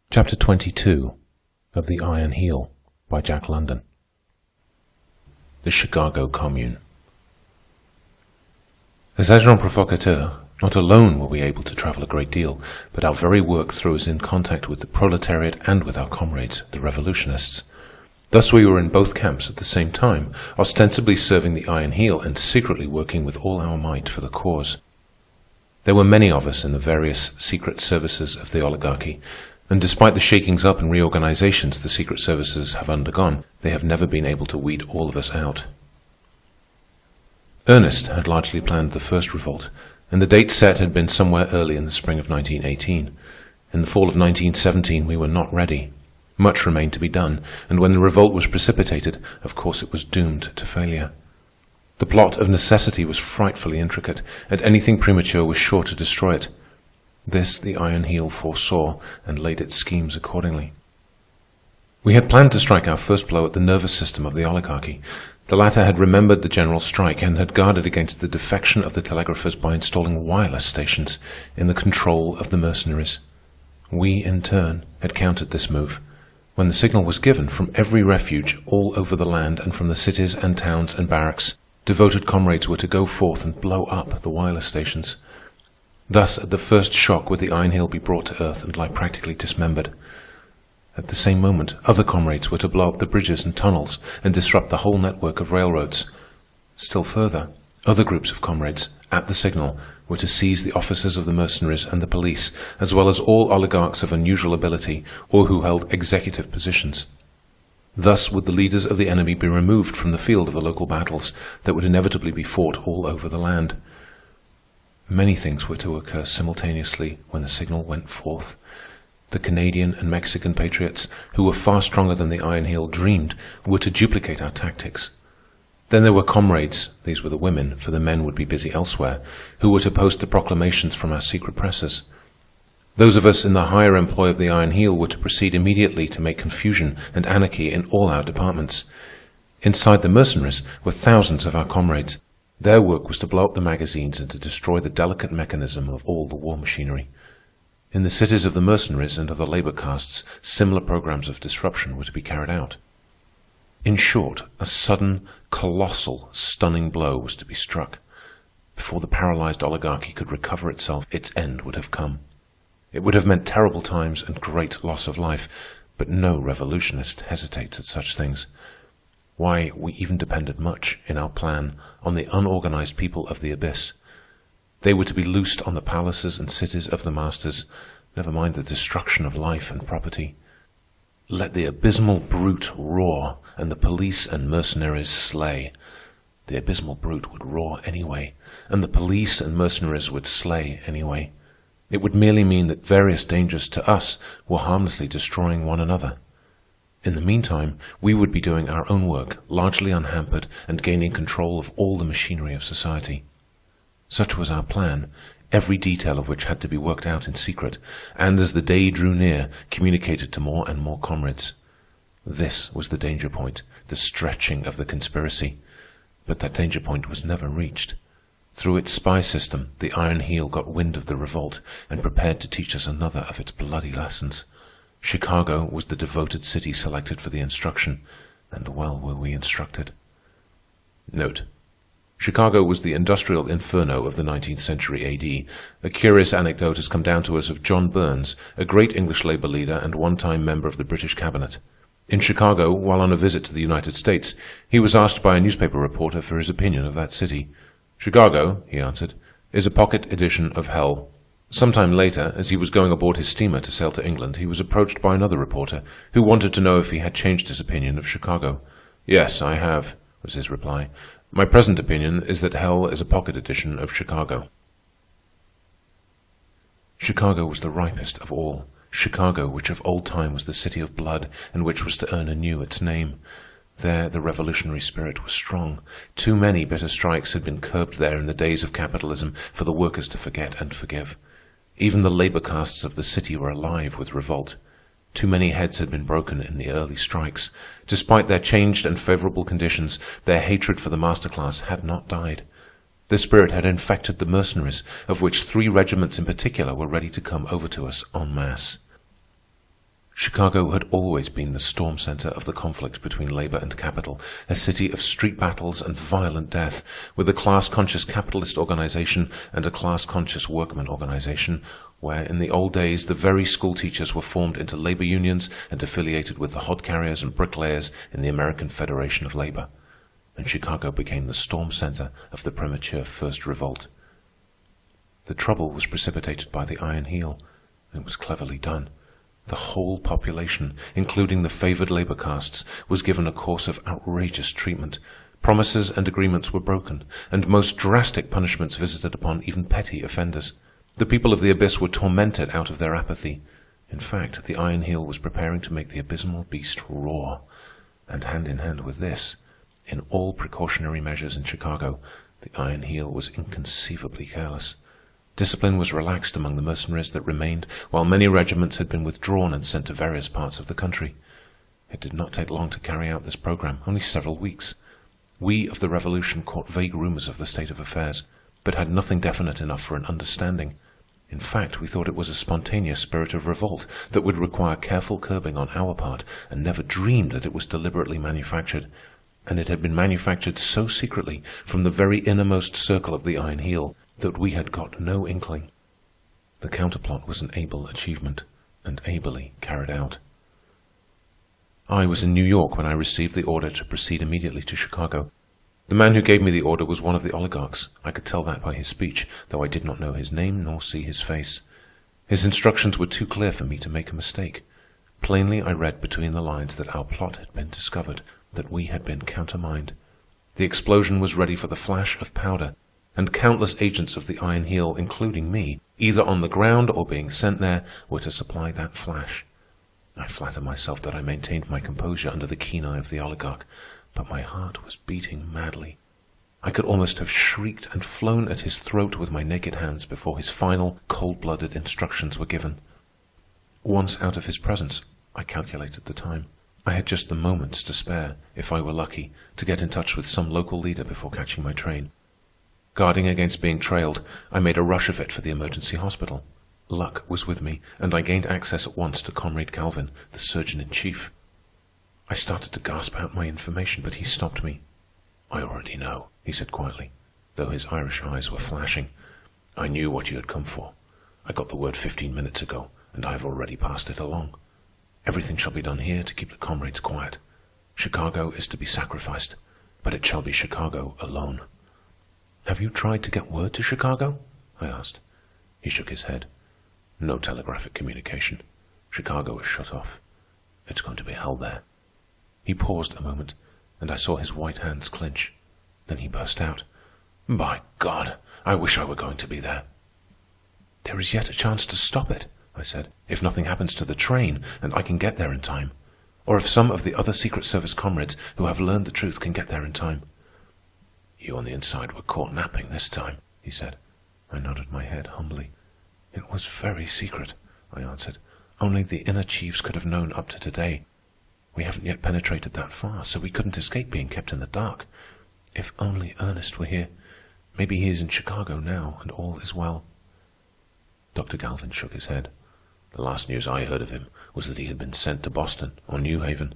Chapter 22 of The Iron Heel by Jack London. The Chicago Commune. As agents provocateurs, not alone were we able to travel a great deal, but our very work threw us in contact with the proletariat and with our comrades, the revolutionists. Thus we were in both camps at the same time, ostensibly serving the Iron Heel and secretly working with all our might for the cause. There were many of us in the various secret services of the oligarchy, and despite the shakings up and reorganizations the secret services have undergone, they have never been able to weed all of us out. Ernest had largely planned the first revolt, and the date set had been somewhere early in the spring of 1918. In the fall of 1917, we were not ready. Much remained to be done, and when the revolt was precipitated, of course it was doomed to failure. The plot of necessity was frightfully intricate, and anything premature was sure to destroy it. This the Iron Heel foresaw and laid its schemes accordingly. We had planned to strike our first blow at the nervous system of the oligarchy. The latter had remembered the general strike and had guarded against the defection of the telegraphers by installing wireless stations in the control of the mercenaries. We, in turn, had countered this move. When the signal was given from every refuge all over the land and from the cities and towns and barracks, devoted comrades were to go forth and blow up the wireless stations. Thus, at the first shock would the Iron Heel be brought to earth and lie practically dismembered. At the same moment, other comrades were to blow up the bridges and tunnels and disrupt the whole network of railroads. Still further, other groups of comrades, at the signal, were to seize the officers of the mercenaries and the police, as well as all oligarchs of unusual ability or who held executive positions. Thus would the leaders of the enemy be removed from the field of the local battles that would inevitably be fought all over the land. Many things were to occur simultaneously when the signal went forth. The Canadian and Mexican patriots, who were far stronger than the Iron Heel dreamed, were to duplicate our tactics. Then there were comrades, these were the women, for the men would be busy elsewhere, who were to post the proclamations from our secret presses. Those of us in the higher employ of the Iron Heel were to proceed immediately to make confusion and anarchy in all our departments. Inside the mercenaries were thousands of our comrades. Their work was to blow up the magazines and to destroy the delicate mechanism of all the war machinery. In the cities of the mercenaries and of the labor castes, similar programs of disruption were to be carried out. In short, a sudden, colossal, stunning blow was to be struck. Before the paralyzed oligarchy could recover itself, its end would have come. It would have meant terrible times and great loss of life, but no revolutionist hesitates at such things. Why, we even depended much, in our plan, on the unorganized people of the abyss. They were to be loosed on the palaces and cities of the masters, never mind the destruction of life and property. Let the abysmal brute roar, and the police and mercenaries slay. The abysmal brute would roar anyway, and the police and mercenaries would slay anyway. It would merely mean that various dangers to us were harmlessly destroying one another. In the meantime, we would be doing our own work, largely unhampered, and gaining control of all the machinery of society. Such was our plan, every detail of which had to be worked out in secret, and as the day drew near, communicated to more and more comrades. This was the danger point, the stretching of the conspiracy. But that danger point was never reached. Through its spy system, the Iron Heel got wind of the revolt and prepared to teach us another of its bloody lessons. Chicago was the devoted city selected for the instruction, and well were we instructed. Note: Chicago was the industrial inferno of the 19th century A.D. A curious anecdote has come down to us of John Burns, a great English labor leader and one-time member of the British cabinet. In Chicago, while on a visit to the United States, he was asked by a newspaper reporter for his opinion of that city. "Chicago," he answered, "is a pocket edition of hell." Sometime later, as he was going aboard his steamer to sail to England, he was approached by another reporter who wanted to know if he had changed his opinion of Chicago. "Yes, I have," was his reply. "My present opinion is that hell is a pocket edition of Chicago." Chicago was the ripest of all. Chicago, which of old time was the city of blood, and which was to earn anew its name. There the revolutionary spirit was strong. Too many bitter strikes had been curbed there in the days of capitalism for the workers to forget and forgive. Even the labor castes of the city were alive with revolt. Too many heads had been broken in the early strikes. Despite their changed and favorable conditions, their hatred for the master class had not died. The spirit had infected the mercenaries, of which 3 regiments in particular were ready to come over to us en masse. Chicago had always been the storm center of the conflict between labor and capital, a city of street battles and violent death, with a class-conscious capitalist organization and a class-conscious workman organization, where in the old days the very school teachers were formed into labor unions and affiliated with the hod carriers and bricklayers in the American Federation of Labor. And Chicago became the storm center of the premature First Revolt. The trouble was precipitated by the Iron Heel, and it was cleverly done. The whole population, including the favored labor castes, was given a course of outrageous treatment. Promises and agreements were broken, and most drastic punishments visited upon even petty offenders. The people of the Abyss were tormented out of their apathy. In fact, the Iron Heel was preparing to make the abysmal beast roar. And hand in hand with this, in all precautionary measures in Chicago, the Iron Heel was inconceivably careless. Discipline was relaxed among the mercenaries that remained, while many regiments had been withdrawn and sent to various parts of the country. It did not take long to carry out this program, only several weeks. We of the Revolution caught vague rumors of the state of affairs, but had nothing definite enough for an understanding. In fact, we thought it was a spontaneous spirit of revolt that would require careful curbing on our part, and never dreamed that it was deliberately manufactured. And it had been manufactured so secretly from the very innermost circle of the Iron Heel that we had got no inkling. The counterplot was an able achievement, and ably carried out. I was in New York when I received the order to proceed immediately to Chicago. The man who gave me the order was one of the oligarchs. I could tell that by his speech, though I did not know his name nor see his face. His instructions were too clear for me to make a mistake. Plainly I read between the lines that our plot had been discovered, that we had been countermined. The explosion was ready for the flash of powder, and countless agents of the Iron Heel, including me, either on the ground or being sent there, were to supply that flash. I flatter myself that I maintained my composure under the keen eye of the oligarch, but my heart was beating madly. I could almost have shrieked and flown at his throat with my naked hands before his final, cold-blooded instructions were given. Once out of his presence, I calculated the time. I had just the moments to spare, if I were lucky, to get in touch with some local leader before catching my train. Guarding against being trailed, I made a rush of it for the emergency hospital. Luck was with me, and I gained access at once to Comrade Galvin, the surgeon-in-chief. I started to gasp out my information, but he stopped me. "I already know," he said quietly, though his Irish eyes were flashing. "I knew what you had come for. I got the word 15 minutes ago, and I have already passed it along. Everything shall be done here to keep the comrades quiet. Chicago is to be sacrificed, but it shall be Chicago alone." "Have you tried to get word to Chicago?" I asked. He shook his head. "No telegraphic communication. Chicago is shut off. It's going to be hell there." He paused a moment, and I saw his white hands clench. Then he burst out. "By God, I wish I were going to be there." "There is yet a chance to stop it," I said, "if nothing happens to the train and I can get there in time. Or if some of the other Secret Service comrades who have learned the truth can get there in time." "You on the inside were caught napping this time," he said. I nodded my head humbly. "It was very secret," I answered. "Only the inner chiefs could have known up to today. We haven't yet penetrated that far, so we couldn't escape being kept in the dark. If only Ernest were here. Maybe he is in Chicago now, and all is well." Dr. Galvin shook his head. "The last news I heard of him was that he had been sent to Boston or New Haven.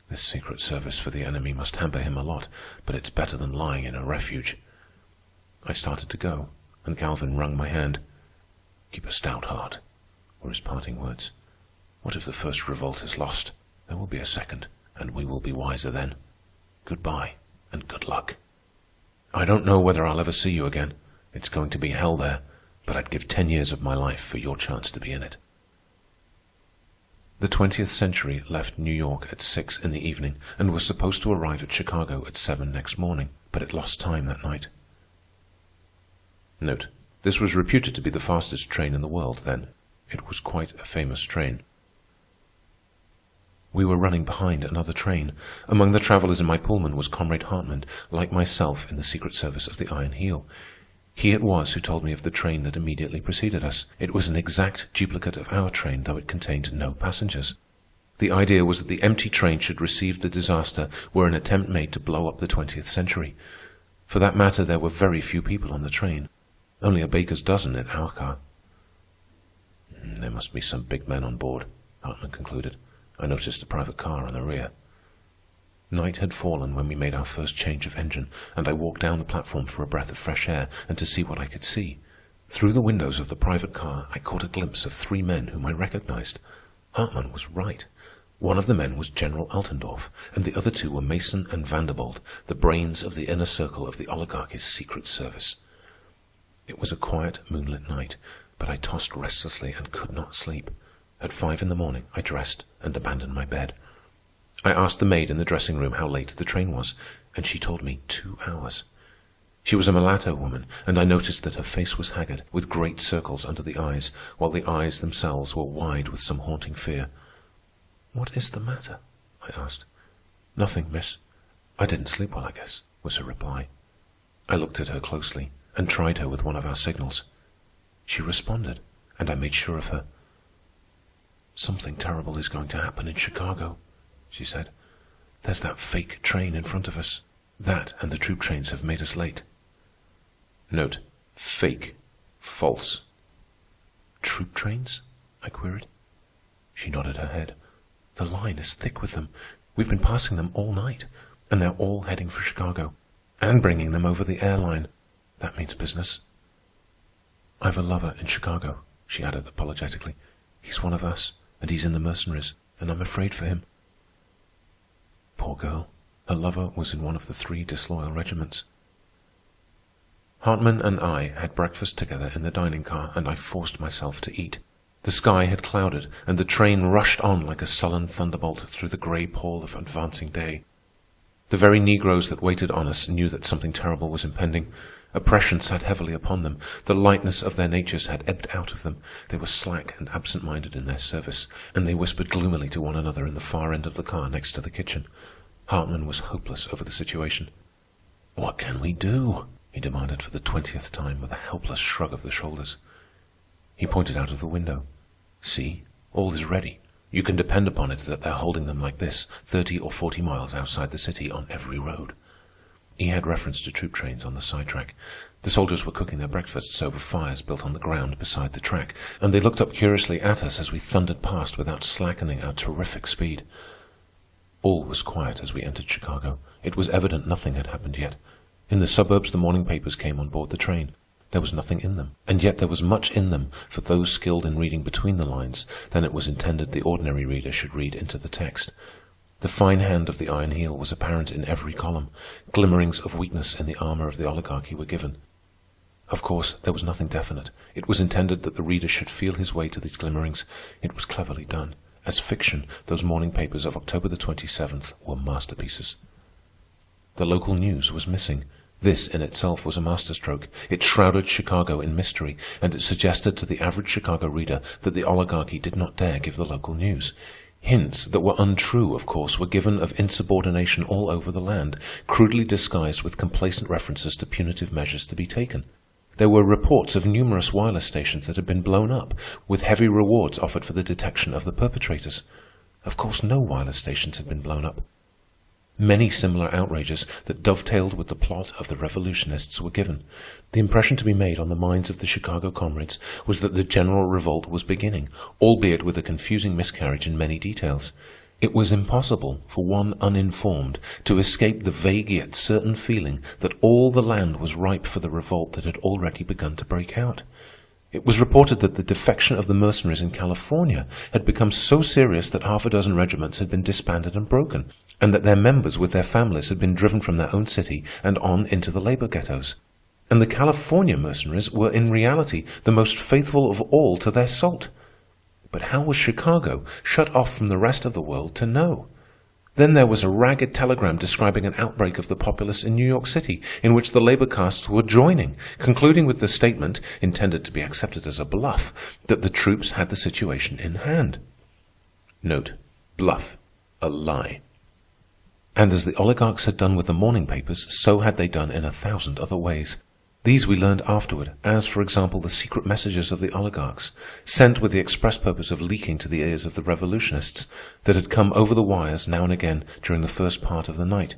This secret service for the enemy must hamper him a lot, but it's better than lying in a refuge." I started to go, and Galvin wrung my hand. "Keep a stout heart," were his parting words. "What if the first revolt is lost? There will be a second, and we will be wiser then. Goodbye, and good luck. I don't know whether I'll ever see you again. It's going to be hell there, but I'd give 10 years of my life for your chance to be in it." The 20th Century left New York at 6 in the evening and was supposed to arrive at Chicago at 7 next morning, but it lost time that night. Note: this was reputed to be the fastest train in the world then. It was quite a famous train. We were running behind another train. Among the travelers in my Pullman was Comrade Hartman, like myself in the Secret Service of the Iron Heel. He it was who told me of the train that immediately preceded us. It was an exact duplicate of our train, though it contained no passengers. The idea was that the empty train should receive the disaster were an attempt made to blow up the 20th century. For that matter, there were very few people on the train, only a baker's dozen in our car. "There must be some big men on board," Hartman concluded. I noticed a private car on the rear. Night had fallen when we made our first change of engine, and I walked down the platform for a breath of fresh air and to see what I could see. Through the windows of the private car, I caught a glimpse of 3 men whom I recognized. Hartman was right. One of the men was General Altendorf, and the other 2 were Mason and Vanderbold, the brains of the inner circle of the oligarchy's secret service. It was a quiet, moonlit night, but I tossed restlessly and could not sleep. At 5 in the morning, I dressed and abandoned my bed. I asked the maid in the dressing room how late the train was, and she told me 2 hours. She was a mulatto woman, and I noticed that her face was haggard, with great circles under the eyes, while the eyes themselves were wide with some haunting fear. "What is the matter?" I asked. "Nothing, miss. I didn't sleep well, I guess," was her reply. I looked at her closely and tried her with one of our signals. She responded, and I made sure of her. "Something terrible is going to happen in Chicago," she said. "There's that fake train in front of us. That and the troop trains have made us late." Note: fake, false. "Troop trains?" I queried. She nodded her head. "The line is thick with them. We've been passing them all night, and they're all heading for Chicago, and bringing them over the airline. That means business." "I've a lover in Chicago," she added apologetically. "He's one of us, and he's in the mercenaries, and I'm afraid for him." Poor girl. Her lover was in one of the 3 disloyal regiments. Hartman and I had breakfast together in the dining car, and I forced myself to eat. The sky had clouded, and the train rushed on like a sullen thunderbolt through the gray pall of advancing day. The very Negroes that waited on us knew that something terrible was impending. Oppression sat heavily upon them. The lightness of their natures had ebbed out of them. They were slack and absent-minded in their service, and they whispered gloomily to one another in the far end of the car next to the kitchen. Hartman was hopeless over the situation. "What can we do?" he demanded for the 20th time with a helpless shrug of the shoulders. He pointed out of the window. "See, all is ready. You can depend upon it that they're holding them like this, 30 or 40 miles outside the city on every road." He had reference to troop trains on the sidetrack. The soldiers were cooking their breakfasts over fires built on the ground beside the track, and they looked up curiously at us as we thundered past without slackening our terrific speed. All was quiet as we entered Chicago. It was evident nothing had happened yet. In the suburbs, the morning papers came on board the train. There was nothing in them, and yet there was much in them for those skilled in reading between the lines than it was intended the ordinary reader should read into the text. The fine hand of the Iron Heel was apparent in every column. Glimmerings of weakness in the armor of the oligarchy were given. Of course, there was nothing definite. It was intended that the reader should feel his way to these glimmerings. It was cleverly done. As fiction, those morning papers of October the 27th were masterpieces. The local news was missing. This in itself was a masterstroke. It shrouded Chicago in mystery, and it suggested to the average Chicago reader that the oligarchy did not dare give the local news. Hints that were untrue, of course, were given of insubordination all over the land, crudely disguised with complacent references to punitive measures to be taken. There were reports of numerous wireless stations that had been blown up, with heavy rewards offered for the detection of the perpetrators. Of course, no wireless stations had been blown up. Many similar outrages that dovetailed with the plot of the revolutionists were given. The impression to be made on the minds of the Chicago comrades was that the general revolt was beginning, albeit with a confusing miscarriage in many details. It was impossible for one uninformed to escape the vague yet certain feeling that all the land was ripe for the revolt that had already begun to break out. It was reported that the defection of the mercenaries in California had become so serious that 6 regiments had been disbanded and broken, and that their members with their families had been driven from their own city and on into the labor ghettos. And the California mercenaries were in reality the most faithful of all to their salt. But how was Chicago, shut off from the rest of the world, to know? Then there was a ragged telegram describing an outbreak of the populace in New York City, in which the labor castes were joining, concluding with the statement, intended to be accepted as a bluff, that the troops had the situation in hand. Note: bluff, a lie. And as the oligarchs had done with the morning papers, so had they done in 1,000 other ways. These we learned afterward, as, for example, the secret messages of the oligarchs, sent with the express purpose of leaking to the ears of the revolutionists, that had come over the wires now and again during the first part of the night.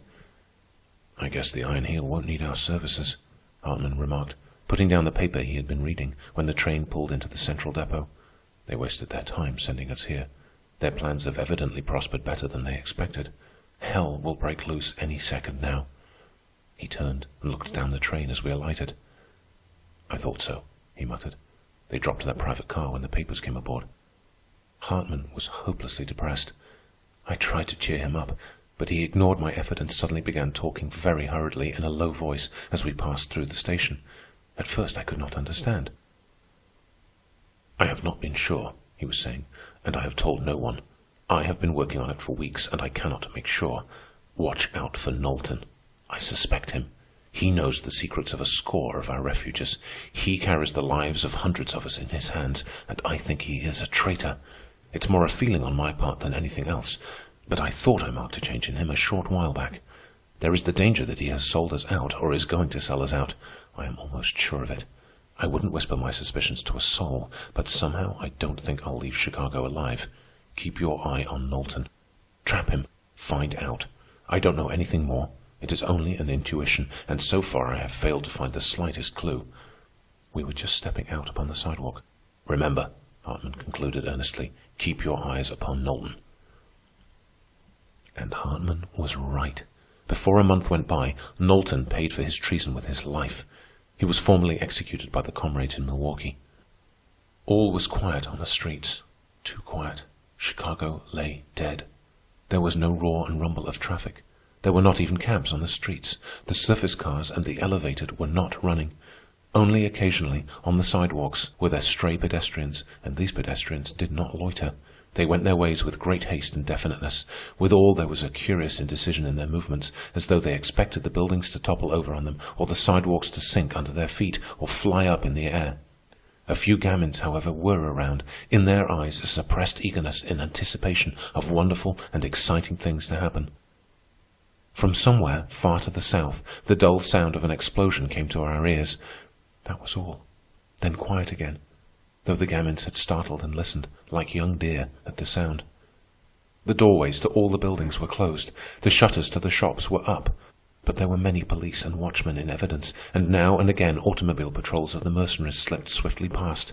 "I guess the Iron Heel won't need our services," Hartman remarked, putting down the paper he had been reading when the train pulled into the central depot. "They wasted their time sending us here. Their plans have evidently prospered better than they expected. Hell will break loose any second now." He turned and looked down the train as we alighted. "I thought so," he muttered. "They dropped that private car when the papers came aboard." Hartman was hopelessly depressed. I tried to cheer him up, but he ignored my effort and suddenly began talking very hurriedly in a low voice as we passed through the station. At first I could not understand. "I have not been sure," he was saying, "and I have told no one. I have been working on it for weeks, and I cannot make sure. Watch out for Knowlton. I suspect him. He knows the secrets of a score of our refuges. He carries the lives of hundreds of us in his hands, and I think he is a traitor. It's more a feeling on my part than anything else, but I thought I marked a change in him a short while back. There is the danger that he has sold us out or is going to sell us out. I am almost sure of it. I wouldn't whisper my suspicions to a soul, but somehow I don't think I'll leave Chicago alive. Keep your eye on Knowlton. Trap him. Find out. I don't know anything more. It is only an intuition, and so far I have failed to find the slightest clue." We were just stepping out upon the sidewalk. "Remember," Hartman concluded earnestly, "keep your eyes upon Knowlton." And Hartman was right. Before a month went by, Knowlton paid for his treason with his life. He was formally executed by the comrades in Milwaukee. All was quiet on the streets. Too quiet. Chicago lay dead. There was no roar and rumble of traffic. There were not even cabs on the streets. The surface cars and the elevated were not running. Only occasionally, on the sidewalks, were there stray pedestrians, and these pedestrians did not loiter. They went their ways with great haste and definiteness. Withal, there was a curious indecision in their movements, as though they expected the buildings to topple over on them, or the sidewalks to sink under their feet, or fly up in the air. A few gamins, however, were around, in their eyes a suppressed eagerness in anticipation of wonderful and exciting things to happen. From somewhere far to the south, the dull sound of an explosion came to our ears. That was all. Then quiet again, though the gamins had startled and listened, like young deer, at the sound. The doorways to all the buildings were closed. The shutters to the shops were up. But there were many police and watchmen in evidence, and now and again automobile patrols of the mercenaries slipped swiftly past.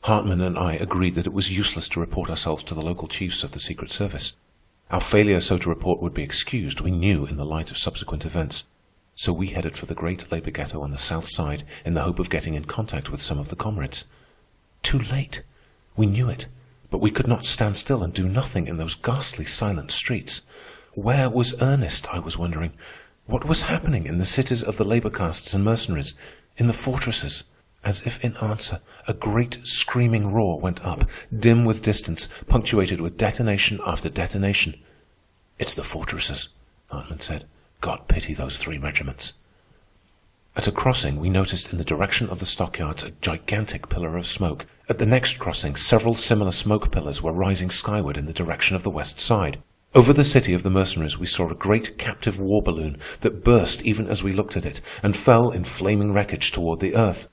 Hartman and I agreed that it was useless to report ourselves to the local chiefs of the Secret Service. Our failure so to report would be excused, we knew, in the light of subsequent events. So we headed for the great labor ghetto on the south side in the hope of getting in contact with some of the comrades. Too late. We knew it, but we could not stand still and do nothing in those ghastly silent streets. Where was Ernest, I was wondering? What was happening in the cities of the labor castes and mercenaries, in the fortresses? As if in answer, a great screaming roar went up, dim with distance, punctuated with detonation after detonation. "It's the fortresses," Hartman said. "God pity those 3 regiments." At a crossing, we noticed in the direction of the stockyards a gigantic pillar of smoke. At the next crossing, several similar smoke pillars were rising skyward in the direction of the west side. Over the city of the mercenaries, we saw a great captive war balloon that burst even as we looked at it and fell in flaming wreckage toward the earth.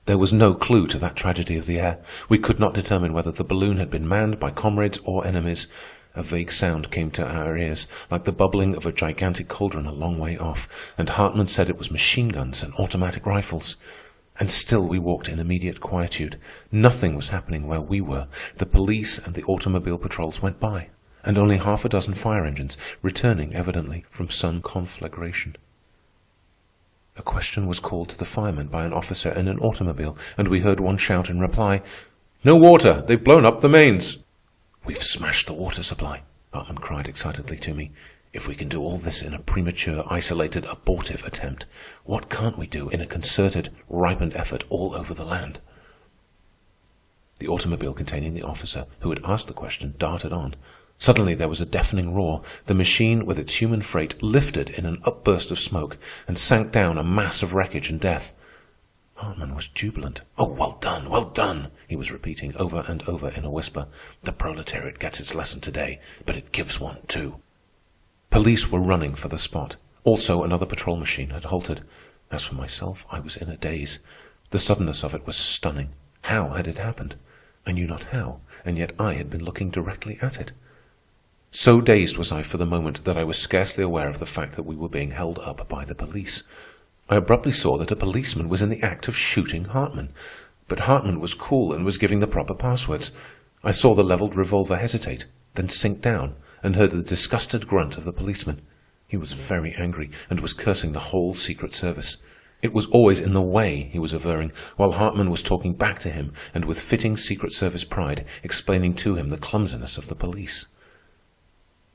There was no clue to that tragedy of the air. We could not determine whether the balloon had been manned by comrades or enemies. A vague sound came to our ears, like the bubbling of a gigantic cauldron a long way off, and Hartman said it was machine guns and automatic rifles. And still we walked in immediate quietude. Nothing was happening where we were. The police and the automobile patrols went by, and only half a dozen fire engines, returning evidently from some conflagration. A question was called to the firemen by an officer in an automobile, and we heard one shout in reply, "No water! They've blown up the mains!" "We've smashed the water supply," Hartman cried excitedly to me. "If we can do all this in a premature, isolated, abortive attempt, what can't we do in a concerted, ripened effort all over the land?" The automobile containing the officer who had asked the question darted on. Suddenly there was a deafening roar. The machine with its human freight lifted in an upburst of smoke and sank down a mass of wreckage and death. Hartman was jubilant. "Oh, well done," he was repeating over and over in a whisper. "The proletariat gets its lesson today, but it gives one, too." Police were running for the spot. Also, another patrol machine had halted. As for myself, I was in a daze. The suddenness of it was stunning. How had it happened? I knew not how, and yet I had been looking directly at it. So dazed was I for the moment that I was scarcely aware of the fact that we were being held up by the police. I abruptly saw that a policeman was in the act of shooting Hartman. But Hartman was cool and was giving the proper passwords. I saw the leveled revolver hesitate, then sink down, and heard the disgusted grunt of the policeman. He was very angry and was cursing the whole Secret Service. It was always in the way, he was averring, while Hartman was talking back to him and with fitting Secret Service pride explaining to him the clumsiness of the police.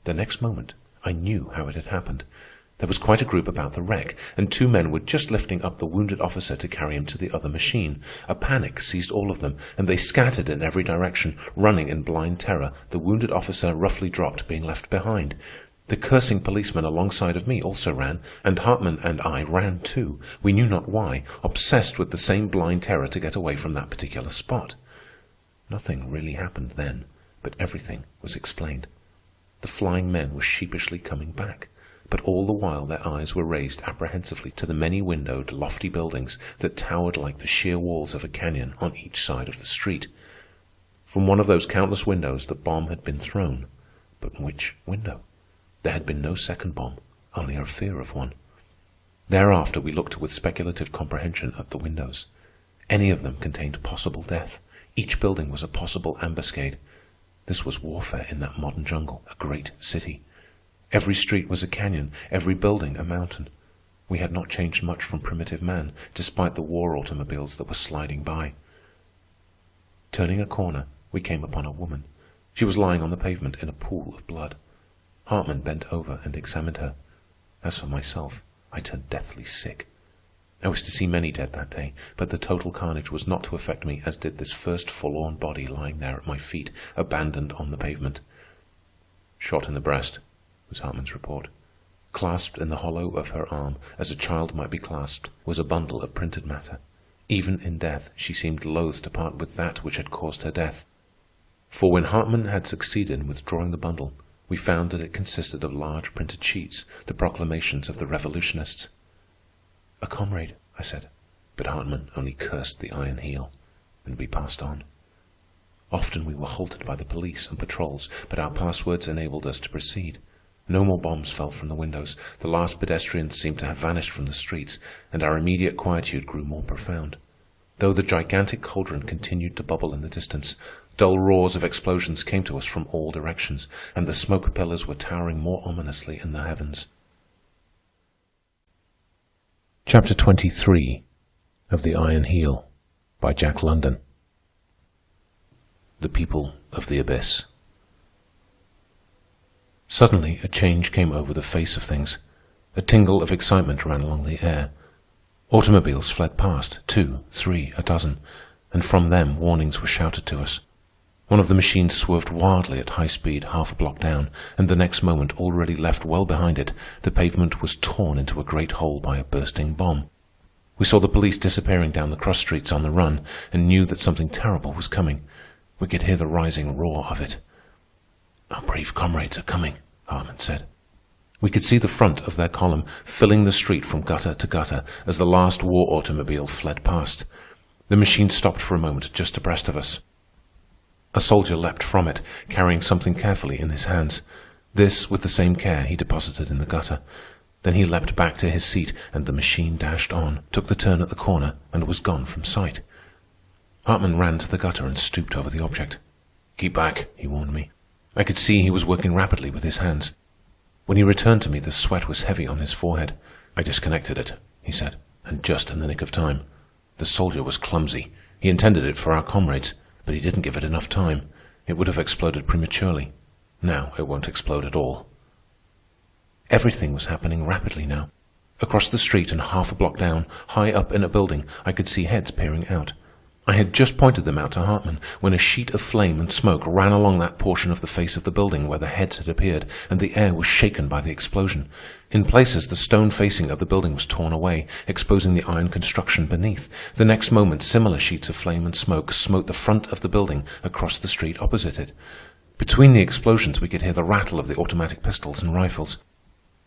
The next moment, I knew how it had happened. There was quite a group about the wreck, and 2 men were just lifting up the wounded officer to carry him to the other machine. A panic seized all of them, and they scattered in every direction, running in blind terror, the wounded officer roughly dropped, being left behind. The cursing policeman alongside of me also ran, and Hartman and I ran too, we knew not why, obsessed with the same blind terror to get away from that particular spot. Nothing really happened then, but everything was explained. The flying men were sheepishly coming back, but all the while their eyes were raised apprehensively to the many-windowed, lofty buildings that towered like the sheer walls of a canyon on each side of the street. From one of those countless windows the bomb had been thrown. But which window? There had been no second bomb, only our fear of one. Thereafter we looked with speculative comprehension at the windows. Any of them contained possible death. Each building was a possible ambuscade. This was warfare in that modern jungle, a great city. Every street was a canyon, every building a mountain. We had not changed much from primitive man, despite the war automobiles that were sliding by. Turning a corner, we came upon a woman. She was lying on the pavement in a pool of blood. Hartman bent over and examined her. As for myself, I turned deathly sick. I was to see many dead that day, but the total carnage was not to affect me as did this first forlorn body lying there at my feet, abandoned on the pavement. Shot in the breast, was Hartman's report. Clasped in the hollow of her arm, as a child might be clasped, was a bundle of printed matter. Even in death, she seemed loath to part with that which had caused her death. For when Hartman had succeeded in withdrawing the bundle, we found that it consisted of large printed sheets, the proclamations of the revolutionists. "A comrade," I said, but Hartman only cursed the Iron Heel, and we passed on. Often we were halted by the police and patrols, but our passwords enabled us to proceed. No more bombs fell from the windows, the last pedestrians seemed to have vanished from the streets, and our immediate quietude grew more profound. Though the gigantic cauldron continued to bubble in the distance, dull roars of explosions came to us from all directions, and the smoke pillars were towering more ominously in the heavens. Chapter 23 of The Iron Heel by Jack London. The People of the Abyss. Suddenly, a change came over the face of things. A tingle of excitement ran along the air. Automobiles fled past, 2, 3, a dozen, and from them warnings were shouted to us. One of the machines swerved wildly at high speed half a block down, and the next moment, already left well behind it, the pavement was torn into a great hole by a bursting bomb. We saw the police disappearing down the cross streets on the run, and knew that something terrible was coming. We could hear the rising roar of it. "Our brave comrades are coming," Hartman said. We could see the front of their column filling the street from gutter to gutter as the last war automobile fled past. The machine stopped for a moment just abreast of us. A soldier leapt from it, carrying something carefully in his hands. This, with the same care, he deposited in the gutter. Then he leapt back to his seat, and the machine dashed on, took the turn at the corner, and was gone from sight. Hartman ran to the gutter and stooped over the object. "Keep back," he warned me. I could see he was working rapidly with his hands. When he returned to me, the sweat was heavy on his forehead. "I disconnected it," he said, "and just in the nick of time. The soldier was clumsy. He intended it for our comrades, but he didn't give it enough time. It would have exploded prematurely. Now it won't explode at all." Everything was happening rapidly now. Across the street and half a block down, high up in a building, I could see heads peering out. I had just pointed them out to Hartman when a sheet of flame and smoke ran along that portion of the face of the building where the heads had appeared, and the air was shaken by the explosion. In places, the stone facing of the building was torn away, exposing the iron construction beneath. The next moment, similar sheets of flame and smoke smote the front of the building across the street opposite it. Between the explosions, we could hear the rattle of the automatic pistols and rifles.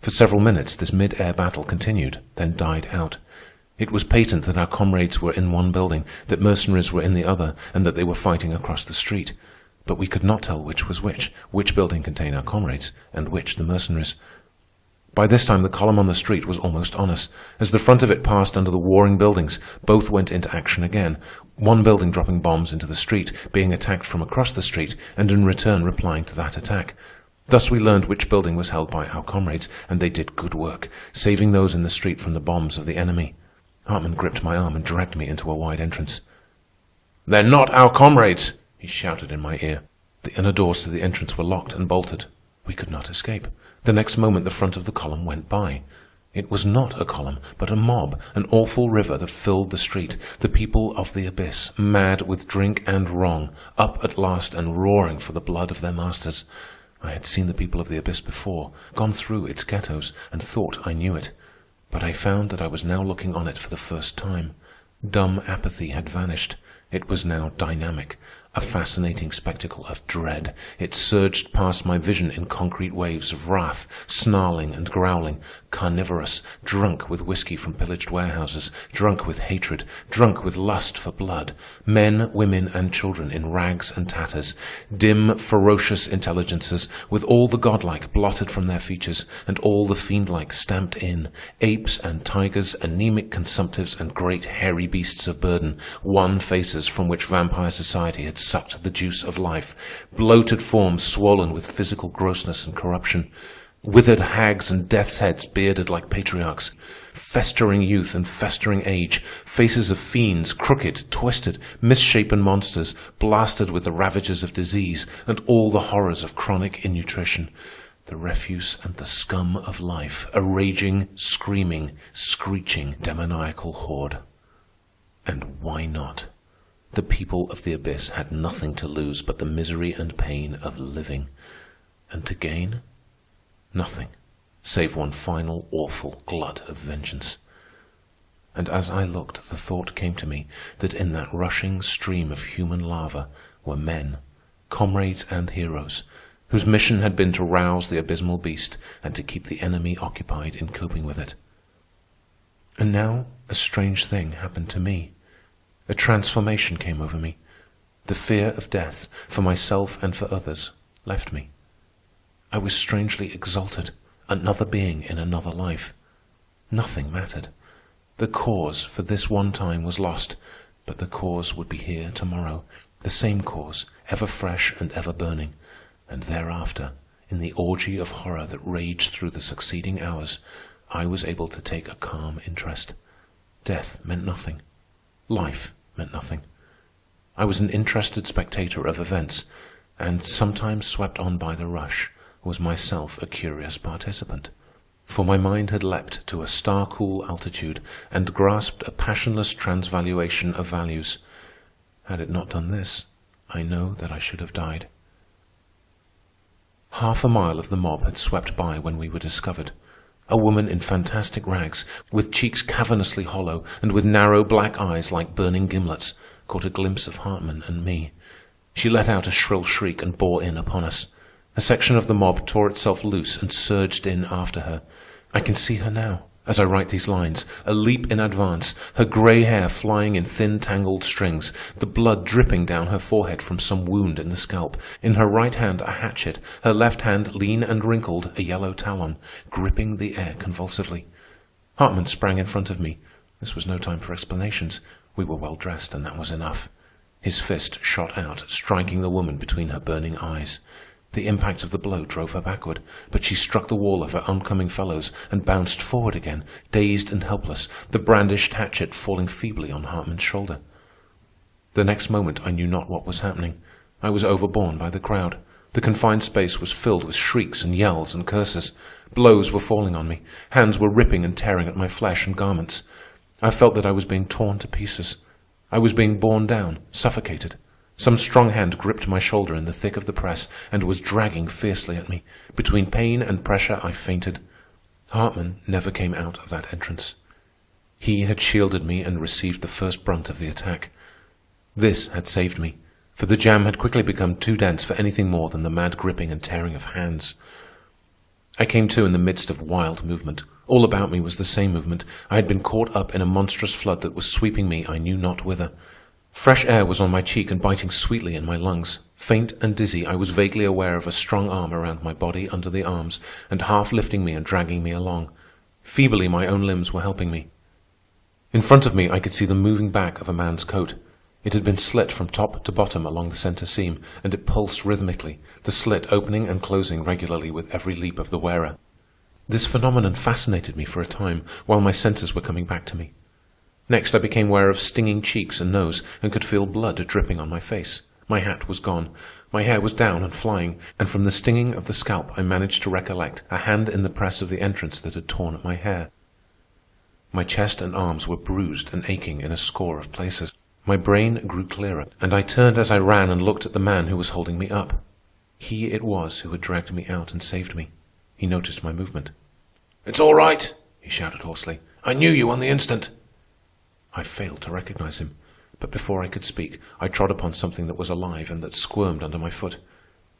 For several minutes, this mid-air battle continued, then died out. It was patent that our comrades were in one building, that mercenaries were in the other, and that they were fighting across the street. But we could not tell which was which building contained our comrades, and which the mercenaries. By this time, the column on the street was almost on us. As the front of it passed under the warring buildings, both went into action again, one building dropping bombs into the street, being attacked from across the street, and in return replying to that attack. Thus we learned which building was held by our comrades, and they did good work, saving those in the street from the bombs of the enemy. Hartman gripped my arm and dragged me into a wide entrance. "They're not our comrades!" he shouted in my ear. The inner doors to the entrance were locked and bolted. We could not escape. The next moment the front of the column went by. It was not a column, but a mob, an awful river that filled the street, the people of the abyss, mad with drink and wrong, up at last and roaring for the blood of their masters. I had seen the people of the abyss before, gone through its ghettos, and thought I knew it. But I found that I was now looking on it for the first time. Dumb apathy had vanished. It was now dynamic, a fascinating spectacle of dread. It surged past my vision in concrete waves of wrath, snarling and growling, carnivorous, drunk with whiskey from pillaged warehouses, drunk with hatred, drunk with lust for blood. Men, women, and children in rags and tatters. Dim, ferocious intelligences, with all the godlike blotted from their features, and all the fiendlike stamped in. Apes and tigers, anemic consumptives, and great hairy beasts of burden. Wan faces from which vampire society had sucked the juice of life. Bloated forms swollen with physical grossness and corruption. Withered hags and death's heads bearded like patriarchs. Festering youth and festering age. Faces of fiends, crooked, twisted, misshapen monsters, blasted with the ravages of disease and all the horrors of chronic innutrition. The refuse and the scum of life, a raging, screaming, screeching, demoniacal horde. And why not? The people of the abyss had nothing to lose but the misery and pain of living. And to gain? Nothing, save one final, awful glut of vengeance. And as I looked, the thought came to me that in that rushing stream of human lava were men, comrades and heroes, whose mission had been to rouse the abysmal beast and to keep the enemy occupied in coping with it. And now a strange thing happened to me. A transformation came over me. The fear of death, for myself and for others, left me. I was strangely exalted, another being in another life. Nothing mattered. The cause for this one time was lost, but the cause would be here tomorrow, the same cause, ever fresh and ever burning. And thereafter, in the orgy of horror that raged through the succeeding hours, I was able to take a calm interest. Death meant nothing. Life meant nothing. I was an interested spectator of events, and, sometimes swept on by the rush, was myself a curious participant. For my mind had leapt to a star-cool altitude and grasped a passionless transvaluation of values. Had it not done this, I know that I should have died. Half a mile of the mob had swept by when we were discovered. A woman in fantastic rags, with cheeks cavernously hollow and with narrow black eyes like burning gimlets, caught a glimpse of Hartman and me. She let out a shrill shriek and bore in upon us. A section of the mob tore itself loose and surged in after her. I can see her now, as I write these lines, a leap in advance, her gray hair flying in thin, tangled strings, the blood dripping down her forehead from some wound in the scalp. In her right hand a hatchet, her left hand, lean and wrinkled, a yellow talon, gripping the air convulsively. Hartman sprang in front of me. This was no time for explanations. We were well dressed, and that was enough. His fist shot out, striking the woman between her burning eyes. The impact of the blow drove her backward, but she struck the wall of her oncoming fellows and bounced forward again, dazed and helpless, the brandished hatchet falling feebly on Hartman's shoulder. The next moment I knew not what was happening. I was overborne by the crowd. The confined space was filled with shrieks and yells and curses. Blows were falling on me. Hands were ripping and tearing at my flesh and garments. I felt that I was being torn to pieces. I was being borne down, suffocated. Some strong hand gripped my shoulder in the thick of the press and was dragging fiercely at me. Between pain and pressure, I fainted. Hartman never came out of that entrance. He had shielded me and received the first brunt of the attack. This had saved me, for the jam had quickly become too dense for anything more than the mad gripping and tearing of hands. I came to in the midst of wild movement. All about me was the same movement. I had been caught up in a monstrous flood that was sweeping me I knew not whither. Fresh air was on my cheek and biting sweetly in my lungs. Faint and dizzy, I was vaguely aware of a strong arm around my body under the arms and half lifting me and dragging me along. Feebly, my own limbs were helping me. In front of me, I could see the moving back of a man's coat. It had been slit from top to bottom along the center seam, and it pulsed rhythmically, the slit opening and closing regularly with every leap of the wearer. This phenomenon fascinated me for a time, while my senses were coming back to me. Next, I became aware of stinging cheeks and nose and could feel blood dripping on my face. My hat was gone. My hair was down and flying, and from the stinging of the scalp I managed to recollect a hand in the press of the entrance that had torn at my hair. My chest and arms were bruised and aching in a score of places. My brain grew clearer, and I turned as I ran and looked at the man who was holding me up. He it was who had dragged me out and saved me. He noticed my movement. "It's all right," he shouted hoarsely. "I knew you on the instant." I failed to recognize him, but before I could speak, I trod upon something that was alive and that squirmed under my foot.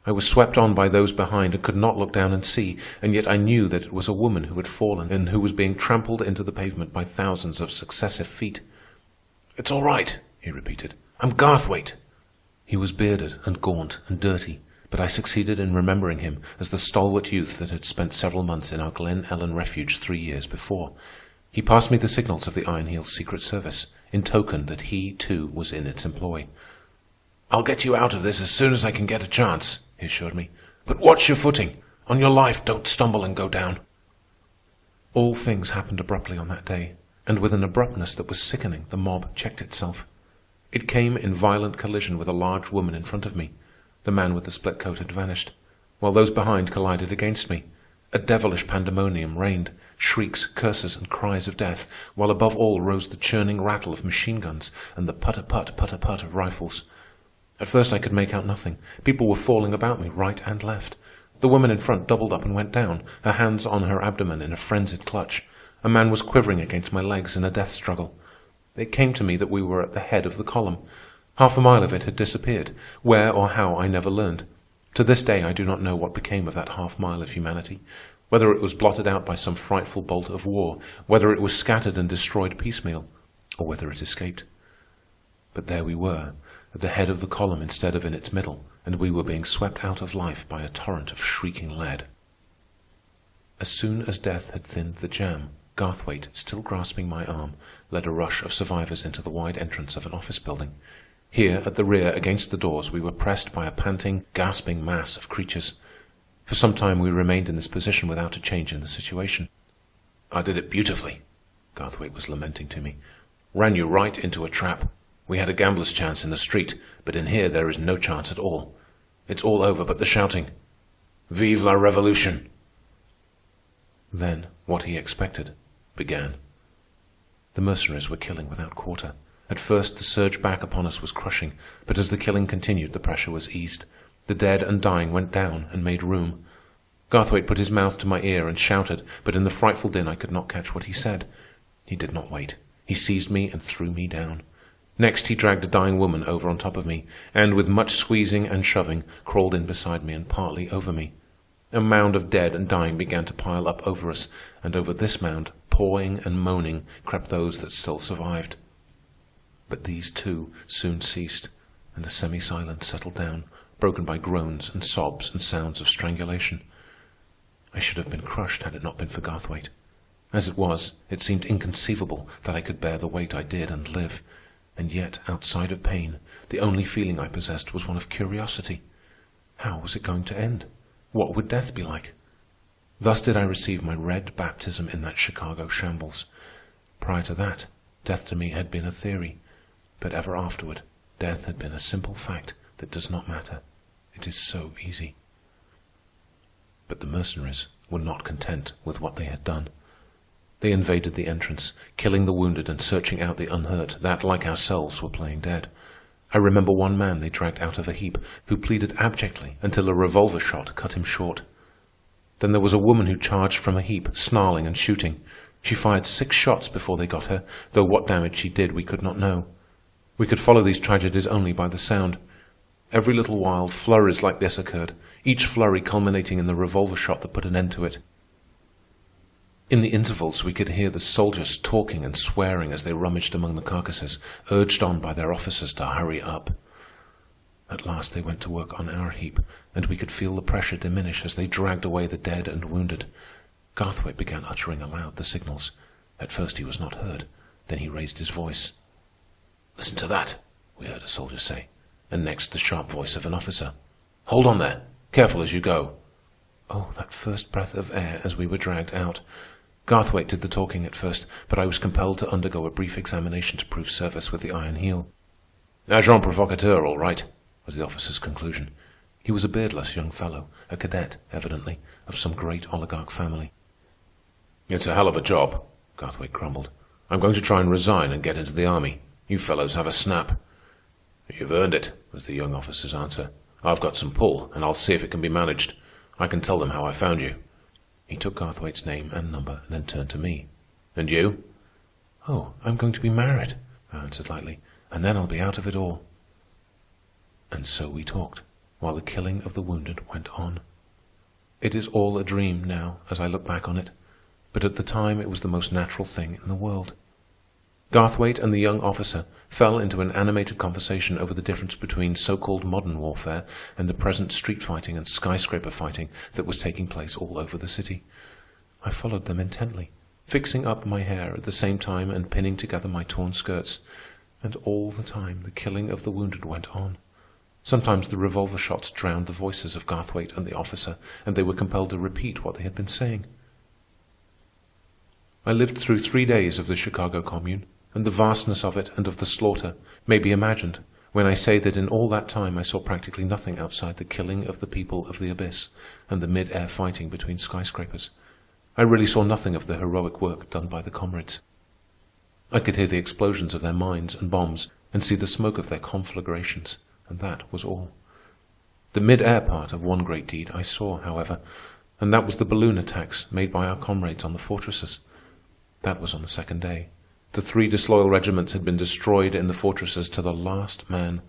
I was swept on by those behind and could not look down and see, and yet I knew that it was a woman who had fallen and who was being trampled into the pavement by thousands of successive feet. "It's all right," he repeated. "I'm Garthwaite." He was bearded and gaunt and dirty, but I succeeded in remembering him as the stalwart youth that had spent several months in our Glen Ellen refuge 3 years before. He passed me the signals of the Iron Heel's Secret Service, in token that he, too, was in its employ. "I'll get you out of this as soon as I can get a chance," he assured me. "But watch your footing. On your life, don't stumble and go down." All things happened abruptly on that day, and with an abruptness that was sickening, the mob checked itself. It came in violent collision with a large woman in front of me. The man with the split coat had vanished, while those behind collided against me. A devilish pandemonium reigned, shrieks, curses, and cries of death, while above all rose the churning rattle of machine guns and the putter-putt, putter-putt of rifles. At first I could make out nothing. People were falling about me right and left. The woman in front doubled up and went down, her hands on her abdomen in a frenzied clutch. A man was quivering against my legs in a death struggle. It came to me that we were at the head of the column. Half a mile of it had disappeared. Where or how I never learned. To this day I do not know what became of that half mile of humanity, whether it was blotted out by some frightful bolt of war, whether it was scattered and destroyed piecemeal, or whether it escaped. But there we were, at the head of the column instead of in its middle, and we were being swept out of life by a torrent of shrieking lead. As soon as death had thinned the jam, Garthwaite, still grasping my arm, led a rush of survivors into the wide entrance of an office building. Here, at the rear, against the doors, we were pressed by a panting, gasping mass of creatures. For some time we remained in this position without a change in the situation. "I did it beautifully," Garthwaite was lamenting to me. "Ran you right into a trap. We had a gambler's chance in the street, but in here there is no chance at all. It's all over but the shouting. Vive la Revolution!" Then, what he expected began. The mercenaries were killing without quarter. At first, the surge back upon us was crushing, but as the killing continued, the pressure was eased. The dead and dying went down and made room. Garthwaite put his mouth to my ear and shouted, but in the frightful din I could not catch what he said. He did not wait. He seized me and threw me down. Next, he dragged a dying woman over on top of me, and with much squeezing and shoving, crawled in beside me and partly over me. A mound of dead and dying began to pile up over us, and over this mound, pawing and moaning, crept those that still survived. But these, too, soon ceased, and a semi-silence settled down, broken by groans and sobs and sounds of strangulation. I should have been crushed had it not been for Garthwaite. As it was, it seemed inconceivable that I could bear the weight I did and live. And yet, outside of pain, the only feeling I possessed was one of curiosity. How was it going to end? What would death be like? Thus did I receive my red baptism in that Chicago shambles. Prior to that, death to me had been a theory. But ever afterward, death had been a simple fact that does not matter. It is so easy. But the mercenaries were not content with what they had done. They invaded the entrance, killing the wounded and searching out the unhurt that, like ourselves, were playing dead. I remember one man they dragged out of a heap who pleaded abjectly until a revolver shot cut him short. Then there was a woman who charged from a heap, snarling and shooting. She fired 6 shots before they got her, though what damage she did we could not know. We could follow these tragedies only by the sound. Every little while, flurries like this occurred, each flurry culminating in the revolver shot that put an end to it. In the intervals, we could hear the soldiers talking and swearing as they rummaged among the carcasses, urged on by their officers to hurry up. At last they went to work on our heap, and we could feel the pressure diminish as they dragged away the dead and wounded. Garthwaite began uttering aloud the signals. At first he was not heard. Then he raised his voice. "Listen to that," we heard a soldier say, and next the sharp voice of an officer. "Hold on there. Careful as you go." Oh, that first breath of air as we were dragged out. Garthwaite did the talking at first, but I was compelled to undergo a brief examination to prove service with the Iron Heel. "Agent provocateur, all right," was the officer's conclusion. He was a beardless young fellow, a cadet, evidently, of some great oligarch family. "It's a hell of a job," Garthwaite grumbled. "I'm going to try and resign and get into the army. You fellows have a snap." "You've earned it," was the young officer's answer. "I've got some pull, and I'll see if it can be managed. I can tell them how I found you." He took Garthwaite's name and number and then turned to me. "And you?" "Oh, I'm going to be married," I answered lightly, "and then I'll be out of it all." And so we talked, while the killing of the wounded went on. It is all a dream now, as I look back on it, but at the time it was the most natural thing in the world. Garthwaite and the young officer fell into an animated conversation over the difference between so-called modern warfare and the present street fighting and skyscraper fighting that was taking place all over the city. I followed them intently, fixing up my hair at the same time and pinning together my torn skirts. And all the time the killing of the wounded went on. Sometimes the revolver shots drowned the voices of Garthwaite and the officer, and they were compelled to repeat what they had been saying. I lived through 3 days of the Chicago Commune, and the vastness of it and of the slaughter may be imagined when I say that in all that time I saw practically nothing outside the killing of the people of the abyss and the mid-air fighting between skyscrapers. I really saw nothing of the heroic work done by the comrades. I could hear the explosions of their mines and bombs and see the smoke of their conflagrations, and that was all. The mid-air part of one great deed I saw, however, and that was the balloon attacks made by our comrades on the fortresses. That was on the second day. The 3 disloyal regiments had been destroyed in the fortresses to the last man.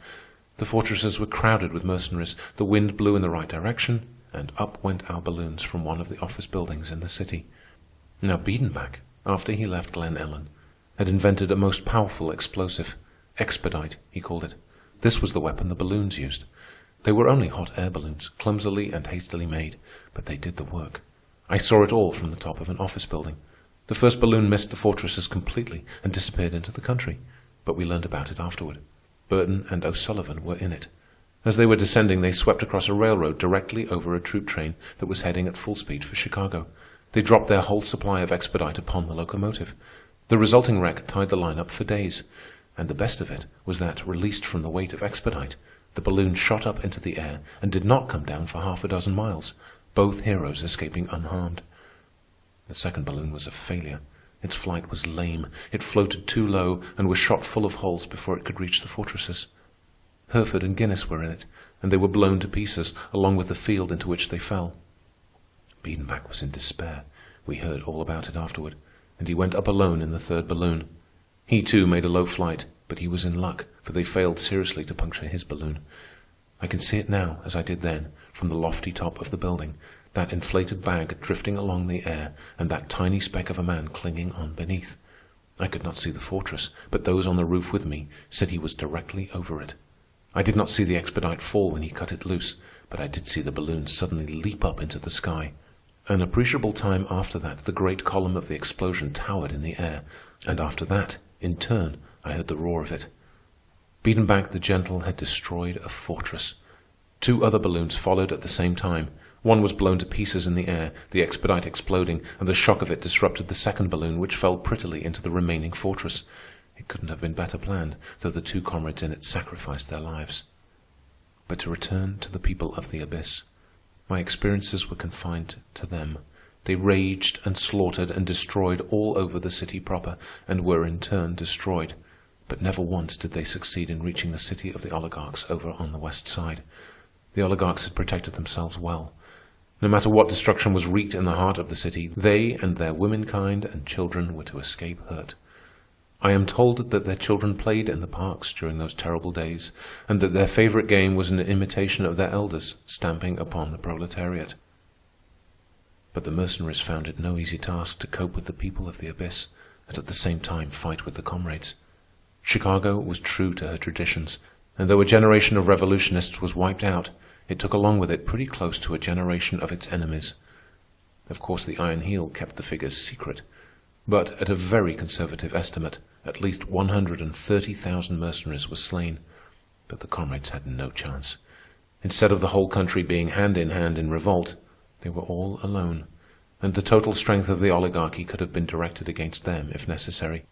The fortresses were crowded with mercenaries. The wind blew in the right direction, and up went our balloons from one of the office buildings in the city. Now Biedenbach, after he left Glen Ellen, had invented a most powerful explosive. Expedite, he called it. This was the weapon the balloons used. They were only hot air balloons, clumsily and hastily made, but they did the work. I saw it all from the top of an office building. The first balloon missed the fortresses completely and disappeared into the country, but we learned about it afterward. Burton and O'Sullivan were in it. As they were descending, they swept across a railroad directly over a troop train that was heading at full speed for Chicago. They dropped their whole supply of expedite upon the locomotive. The resulting wreck tied the line up for days, and the best of it was that, released from the weight of expedite, the balloon shot up into the air and did not come down for half a dozen miles, both heroes escaping unharmed. The second balloon was a failure. Its flight was lame. It floated too low and was shot full of holes before it could reach the fortresses. Hereford and Guinness were in it, and they were blown to pieces, along with the field into which they fell. Biedenbach was in despair. We heard all about it afterward, and he went up alone in the third balloon. He, too, made a low flight, but he was in luck, for they failed seriously to puncture his balloon. I can see it now, as I did then, from the lofty top of the building, that inflated bag drifting along the air, and that tiny speck of a man clinging on beneath. I could not see the fortress, but those on the roof with me said he was directly over it. I did not see the expedite fall when he cut it loose, but I did see the balloon suddenly leap up into the sky. An appreciable time after that, the great column of the explosion towered in the air, and after that, in turn, I heard the roar of it. Biedenbach the Gentle had destroyed a fortress. 2 other balloons followed at the same time. One was blown to pieces in the air, the expedite exploding, and the shock of it disrupted the second balloon, which fell prettily into the remaining fortress. It couldn't have been better planned, though the 2 comrades in it sacrificed their lives. But to return to the people of the abyss, my experiences were confined to them. They raged and slaughtered and destroyed all over the city proper, and were in turn destroyed. But never once did they succeed in reaching the city of the oligarchs over on the west side. The oligarchs had protected themselves well. No matter what destruction was wreaked in the heart of the city, they and their womenkind and children were to escape hurt. I am told that their children played in the parks during those terrible days, and that their favorite game was an imitation of their elders stamping upon the proletariat. But the mercenaries found it no easy task to cope with the people of the abyss and at the same time fight with the comrades. Chicago was true to her traditions, and though a generation of revolutionists was wiped out, it took along with it pretty close to a generation of its enemies. Of course, the Iron Heel kept the figures secret, but at a very conservative estimate, at least 130,000 mercenaries were slain. But the comrades had no chance. Instead of the whole country being hand in revolt, they were all alone, and the total strength of the oligarchy could have been directed against them if necessary.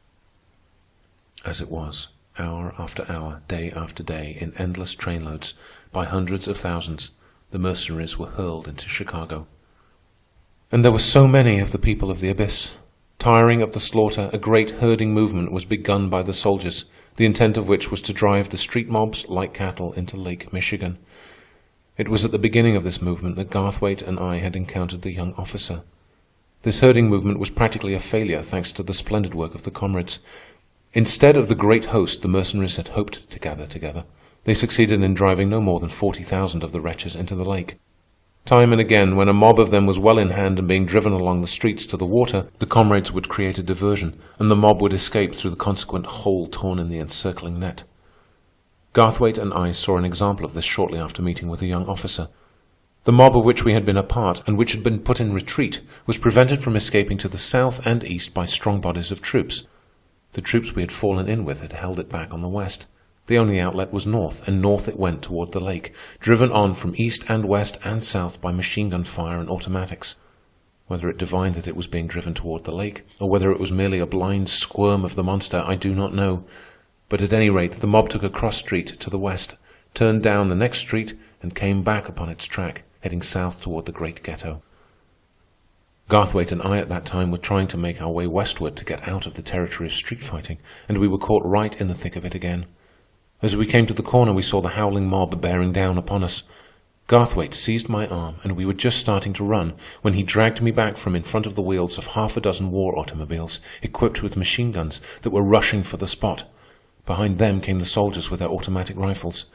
As it was, hour after hour, day after day, in endless trainloads, by hundreds of thousands, the mercenaries were hurled into Chicago. And there were so many of the people of the abyss. Tiring of the slaughter, a great herding movement was begun by the soldiers, the intent of which was to drive the street mobs like cattle into Lake Michigan. It was at the beginning of this movement that Garthwaite and I had encountered the young officer. This herding movement was practically a failure thanks to the splendid work of the comrades. Instead of the great host the mercenaries had hoped to gather together, they succeeded in driving no more than 40,000 of the wretches into the lake. Time and again, when a mob of them was well in hand and being driven along the streets to the water, the comrades would create a diversion, and the mob would escape through the consequent hole torn in the encircling net. Garthwaite and I saw an example of this shortly after meeting with the young officer. The mob of which we had been a part, and which had been put in retreat, was prevented from escaping to the south and east by strong bodies of troops. The troops we had fallen in with had held it back on the west. The only outlet was north, and north it went toward the lake, driven on from east and west and south by machine gun fire and automatics. Whether it divined that it was being driven toward the lake, or whether it was merely a blind squirm of the monster, I do not know. But at any rate, the mob took a cross street to the west, turned down the next street, and came back upon its track, heading south toward the great ghetto. Garthwaite and I at that time were trying to make our way westward to get out of the territory of street fighting, and we were caught right in the thick of it again. As we came to the corner, we saw the howling mob bearing down upon us. Garthwaite seized my arm, and we were just starting to run when he dragged me back from in front of the wheels of half a dozen war automobiles equipped with machine guns that were rushing for the spot. Behind them came the soldiers with their automatic rifles.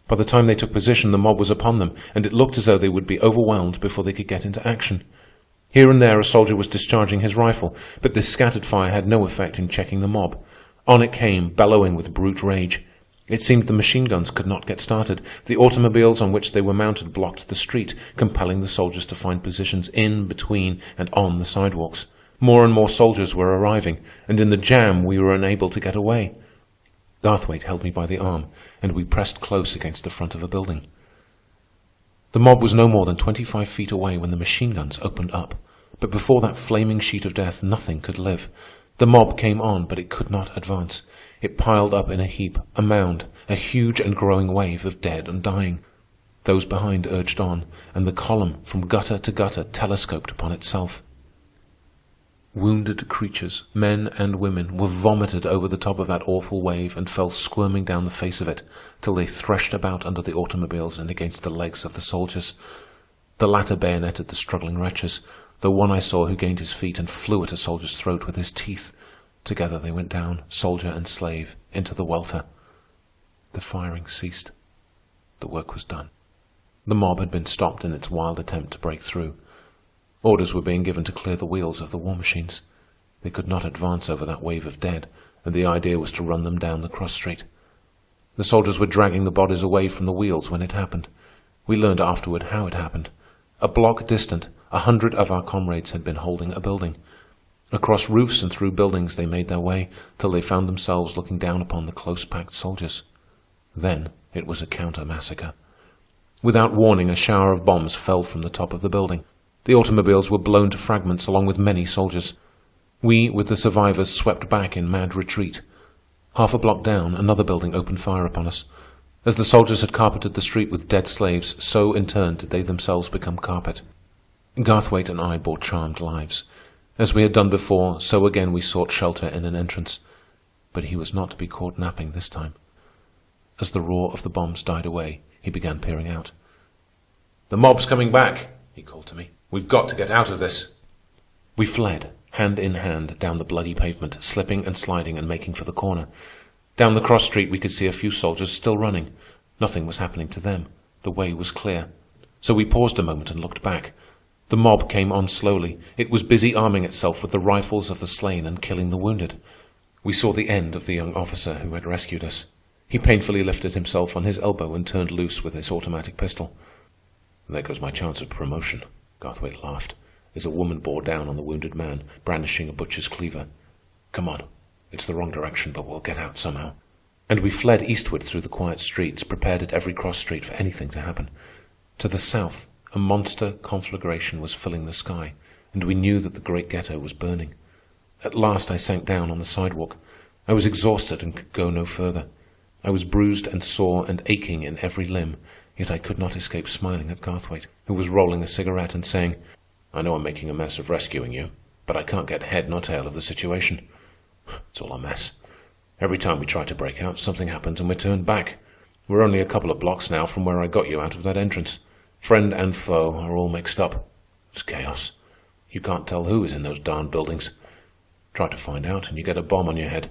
By the time they took position, the mob was upon them, and it looked as though they would be overwhelmed before they could get into action. Here and there a soldier was discharging his rifle, but this scattered fire had no effect in checking the mob. On it came, bellowing with brute rage. It seemed the machine guns could not get started. The automobiles on which they were mounted blocked the street, compelling the soldiers to find positions in, between, and on the sidewalks. More and more soldiers were arriving, and in the jam we were unable to get away. Garthwaite held me by the arm, and we pressed close against the front of a building. The mob was no more than 25 feet away when the machine guns opened up. But before that flaming sheet of death, nothing could live. The mob came on, but it could not advance. It piled up in a heap, a mound, a huge and growing wave of dead and dying. Those behind urged on, and the column from gutter to gutter telescoped upon itself. Wounded creatures, men and women, were vomited over the top of that awful wave and fell squirming down the face of it, till they threshed about under the automobiles and against the legs of the soldiers. The latter bayoneted the struggling wretches, though one I saw who gained his feet and flew at a soldier's throat with his teeth. Together they went down, soldier and slave, into the welter. The firing ceased. The work was done. The mob had been stopped in its wild attempt to break through. Orders were being given to clear the wheels of the war machines. They could not advance over that wave of dead, and the idea was to run them down the cross street. The soldiers were dragging the bodies away from the wheels when it happened. We learned afterward how it happened. A block distant, 100 of our comrades had been holding a building. Across roofs and through buildings they made their way, till they found themselves looking down upon the close-packed soldiers. Then it was a counter-massacre. Without warning, a shower of bombs fell from the top of the building. The automobiles were blown to fragments along with many soldiers. We, with the survivors, swept back in mad retreat. Half a block down, another building opened fire upon us. As the soldiers had carpeted the street with dead slaves, so in turn did they themselves become carpet. Garthwaite and I bore charmed lives. As we had done before, so again we sought shelter in an entrance. But he was not to be caught napping this time. As the roar of the bombs died away, he began peering out. "The mob's coming back," he called to me. "We've got to get out of this." We fled, hand in hand, down the bloody pavement, slipping and sliding and making for the corner. Down the cross street we could see a few soldiers still running. Nothing was happening to them. The way was clear. So we paused a moment and looked back. The mob came on slowly. It was busy arming itself with the rifles of the slain and killing the wounded. We saw the end of the young officer who had rescued us. He painfully lifted himself on his elbow and turned loose with his automatic pistol. "There goes my chance of promotion," Garthwaite laughed, as a woman bore down on the wounded man, brandishing a butcher's cleaver. "Come on. It's the wrong direction, but we'll get out somehow." And we fled eastward through the quiet streets, prepared at every cross street for anything to happen. To the south, a monster conflagration was filling the sky, and we knew that the great ghetto was burning. At last I sank down on the sidewalk. I was exhausted and could go no further. I was bruised and sore and aching in every limb, yet I could not escape smiling at Garthwaite, who was rolling a cigarette and saying, "I know I'm making a mess of rescuing you, but I can't get head nor tail of the situation. It's all a mess. Every time we try to break out, something happens and we're turned back. We're only a couple of blocks now from where I got you out of that entrance. Friend and foe are all mixed up. It's chaos. You can't tell who is in those darn buildings. Try to find out and you get a bomb on your head.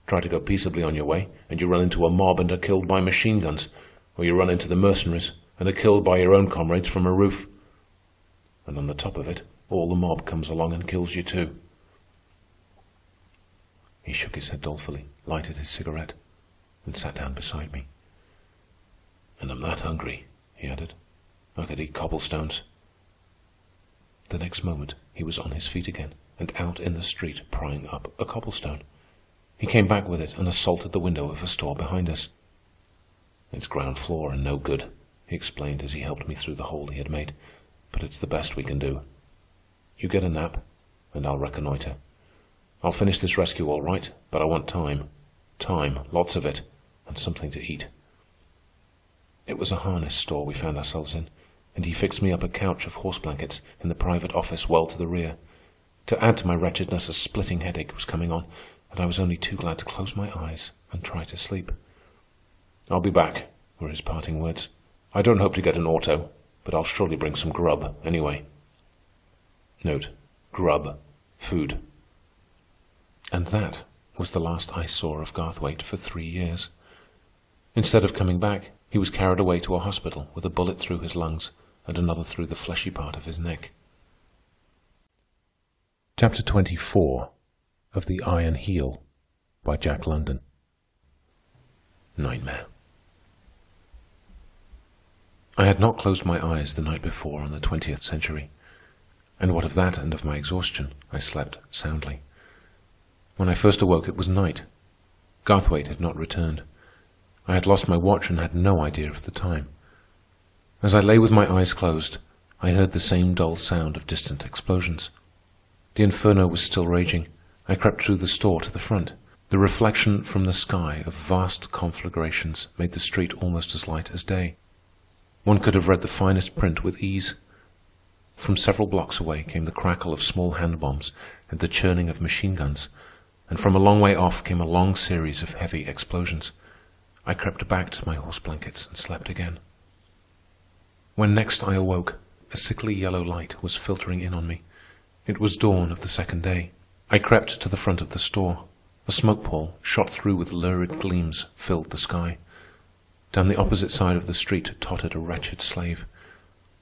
Try to go peaceably on your way and you run into a mob and are killed by machine guns, or you run into the mercenaries and are killed by your own comrades from a roof. And on the top of it, all the mob comes along and kills you too." He shook his head dolefully, lighted his cigarette, and sat down beside me. "And I'm that hungry," he added. "I could eat cobblestones." The next moment, he was on his feet again and out in the street prying up a cobblestone. He came back with it and assaulted the window of a store behind us. "It's ground floor and no good," he explained as he helped me through the hole he had made. "But it's the best we can do. You get a nap, and I'll reconnoiter. I'll finish this rescue all right, but I want time. Time, lots of it, and something to eat." It was a harness store we found ourselves in, and he fixed me up a couch of horse blankets in the private office well to the rear. To add to my wretchedness, a splitting headache was coming on, and I was only too glad to close my eyes and try to sleep. "I'll be back," were his parting words. "I don't hope to get an auto, but I'll surely bring some grub anyway." Note: grub, food. And that was the last I saw of Garthwaite for 3 years. Instead of coming back, he was carried away to a hospital with a bullet through his lungs and another through the fleshy part of his neck. Chapter 24 of The Iron Heel by Jack London. Nightmare. I had not closed my eyes the night before on the 20th century, and what of that and of my exhaustion, I slept soundly. When I first awoke, it was night. Garthwaite had not returned. I had lost my watch and had no idea of the time. As I lay with my eyes closed, I heard the same dull sound of distant explosions. The inferno was still raging. I crept through the store to the front. The reflection from the sky of vast conflagrations made the street almost as light as day. One could have read the finest print with ease. From several blocks away came the crackle of small hand bombs and the churning of machine guns, and from a long way off came a long series of heavy explosions. I crept back to my horse blankets and slept again. When next I awoke, a sickly yellow light was filtering in on me. It was dawn of the second day. I crept to the front of the store. A smoke pall, shot through with lurid gleams, filled the sky. Down the opposite side of the street tottered a wretched slave.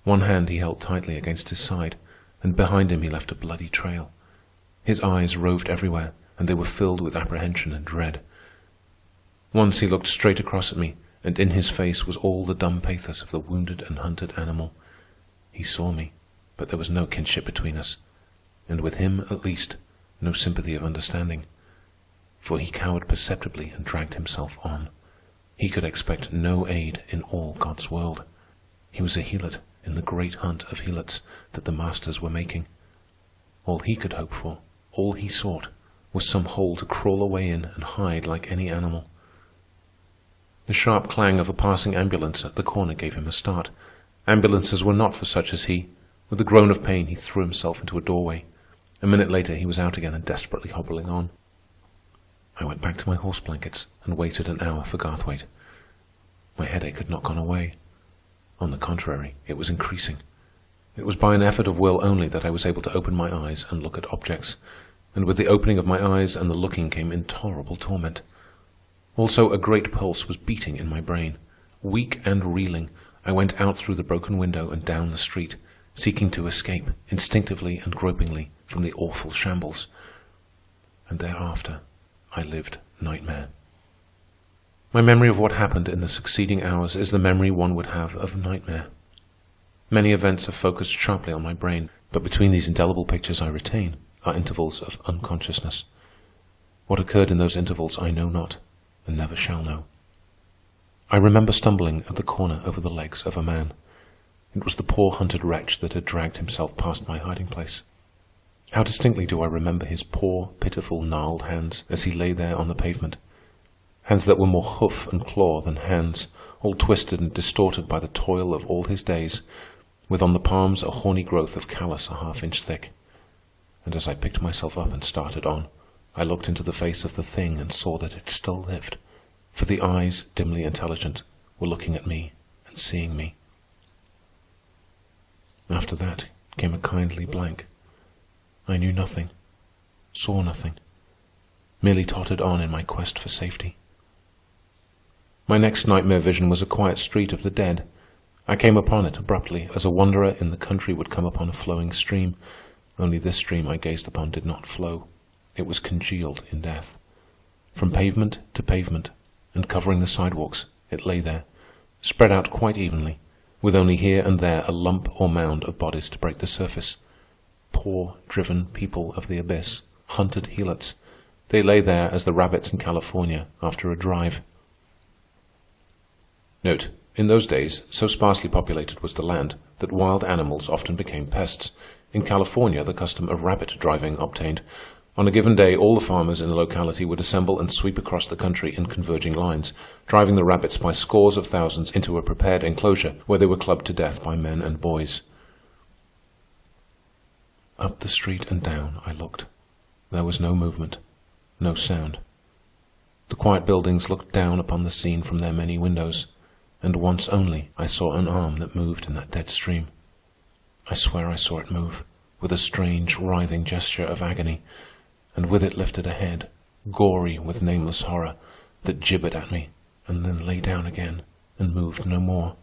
One hand he held tightly against his side, and behind him he left a bloody trail. His eyes roved everywhere, and they were filled with apprehension and dread. Once he looked straight across at me, and in his face was all the dumb pathos of the wounded and hunted animal. He saw me, but there was no kinship between us, and with him, at least, no sympathy of understanding. For he cowered perceptibly and dragged himself on. He could expect no aid in all God's world. He was a helot in the great hunt of helots that the masters were making. All he could hope for, all he sought, was some hole to crawl away in and hide like any animal. The sharp clang of a passing ambulance at the corner gave him a start. Ambulances were not for such as he. With a groan of pain, he threw himself into a doorway. A minute later, he was out again and desperately hobbling on. I went back to my horse blankets and waited an hour for Garthwaite. My headache had not gone away. On the contrary, it was increasing. It was by an effort of will only that I was able to open my eyes and look at objects, and with the opening of my eyes and the looking came intolerable torment. Also, a great pulse was beating in my brain. Weak and reeling, I went out through the broken window and down the street, seeking to escape, instinctively and gropingly, from the awful shambles. And thereafter, I lived nightmare. My memory of what happened in the succeeding hours is the memory one would have of a nightmare. Many events are focused sharply on my brain, but between these indelible pictures I retain are intervals of unconsciousness. What occurred in those intervals I know not, and never shall know. I remember stumbling at the corner over the legs of a man. It was the poor hunted wretch that had dragged himself past my hiding place. How distinctly do I remember his poor, pitiful, gnarled hands as he lay there on the pavement. Hands that were more hoof and claw than hands, all twisted and distorted by the toil of all his days, with on the palms a horny growth of callus a half-inch thick. And as I picked myself up and started on, I looked into the face of the thing and saw that it still lived, for the eyes, dimly intelligent, were looking at me and seeing me. After that came a kindly blank. I knew nothing, saw nothing, merely tottered on in my quest for safety. My next nightmare vision was a quiet street of the dead. I came upon it abruptly, as a wanderer in the country would come upon a flowing stream. Only this stream I gazed upon did not flow. It was congealed in death. From pavement to pavement, and covering the sidewalks, it lay there, spread out quite evenly, with only here and there a lump or mound of bodies to break the surface. Poor, driven people of the abyss, hunted helots. They lay there as the rabbits in California after a drive. Note: in those days, so sparsely populated was the land that wild animals often became pests. In California, the custom of rabbit driving obtained. On a given day, all the farmers in the locality would assemble and sweep across the country in converging lines, driving the rabbits by scores of thousands into a prepared enclosure where they were clubbed to death by men and boys. Up the street and down I looked. There was no movement, no sound. The quiet buildings looked down upon the scene from their many windows, and once only I saw an arm that moved in that dead stream. I swear I saw it move, with a strange, writhing gesture of agony, and with it lifted a head, gory with nameless horror, that gibbered at me, and then lay down again, and moved no more.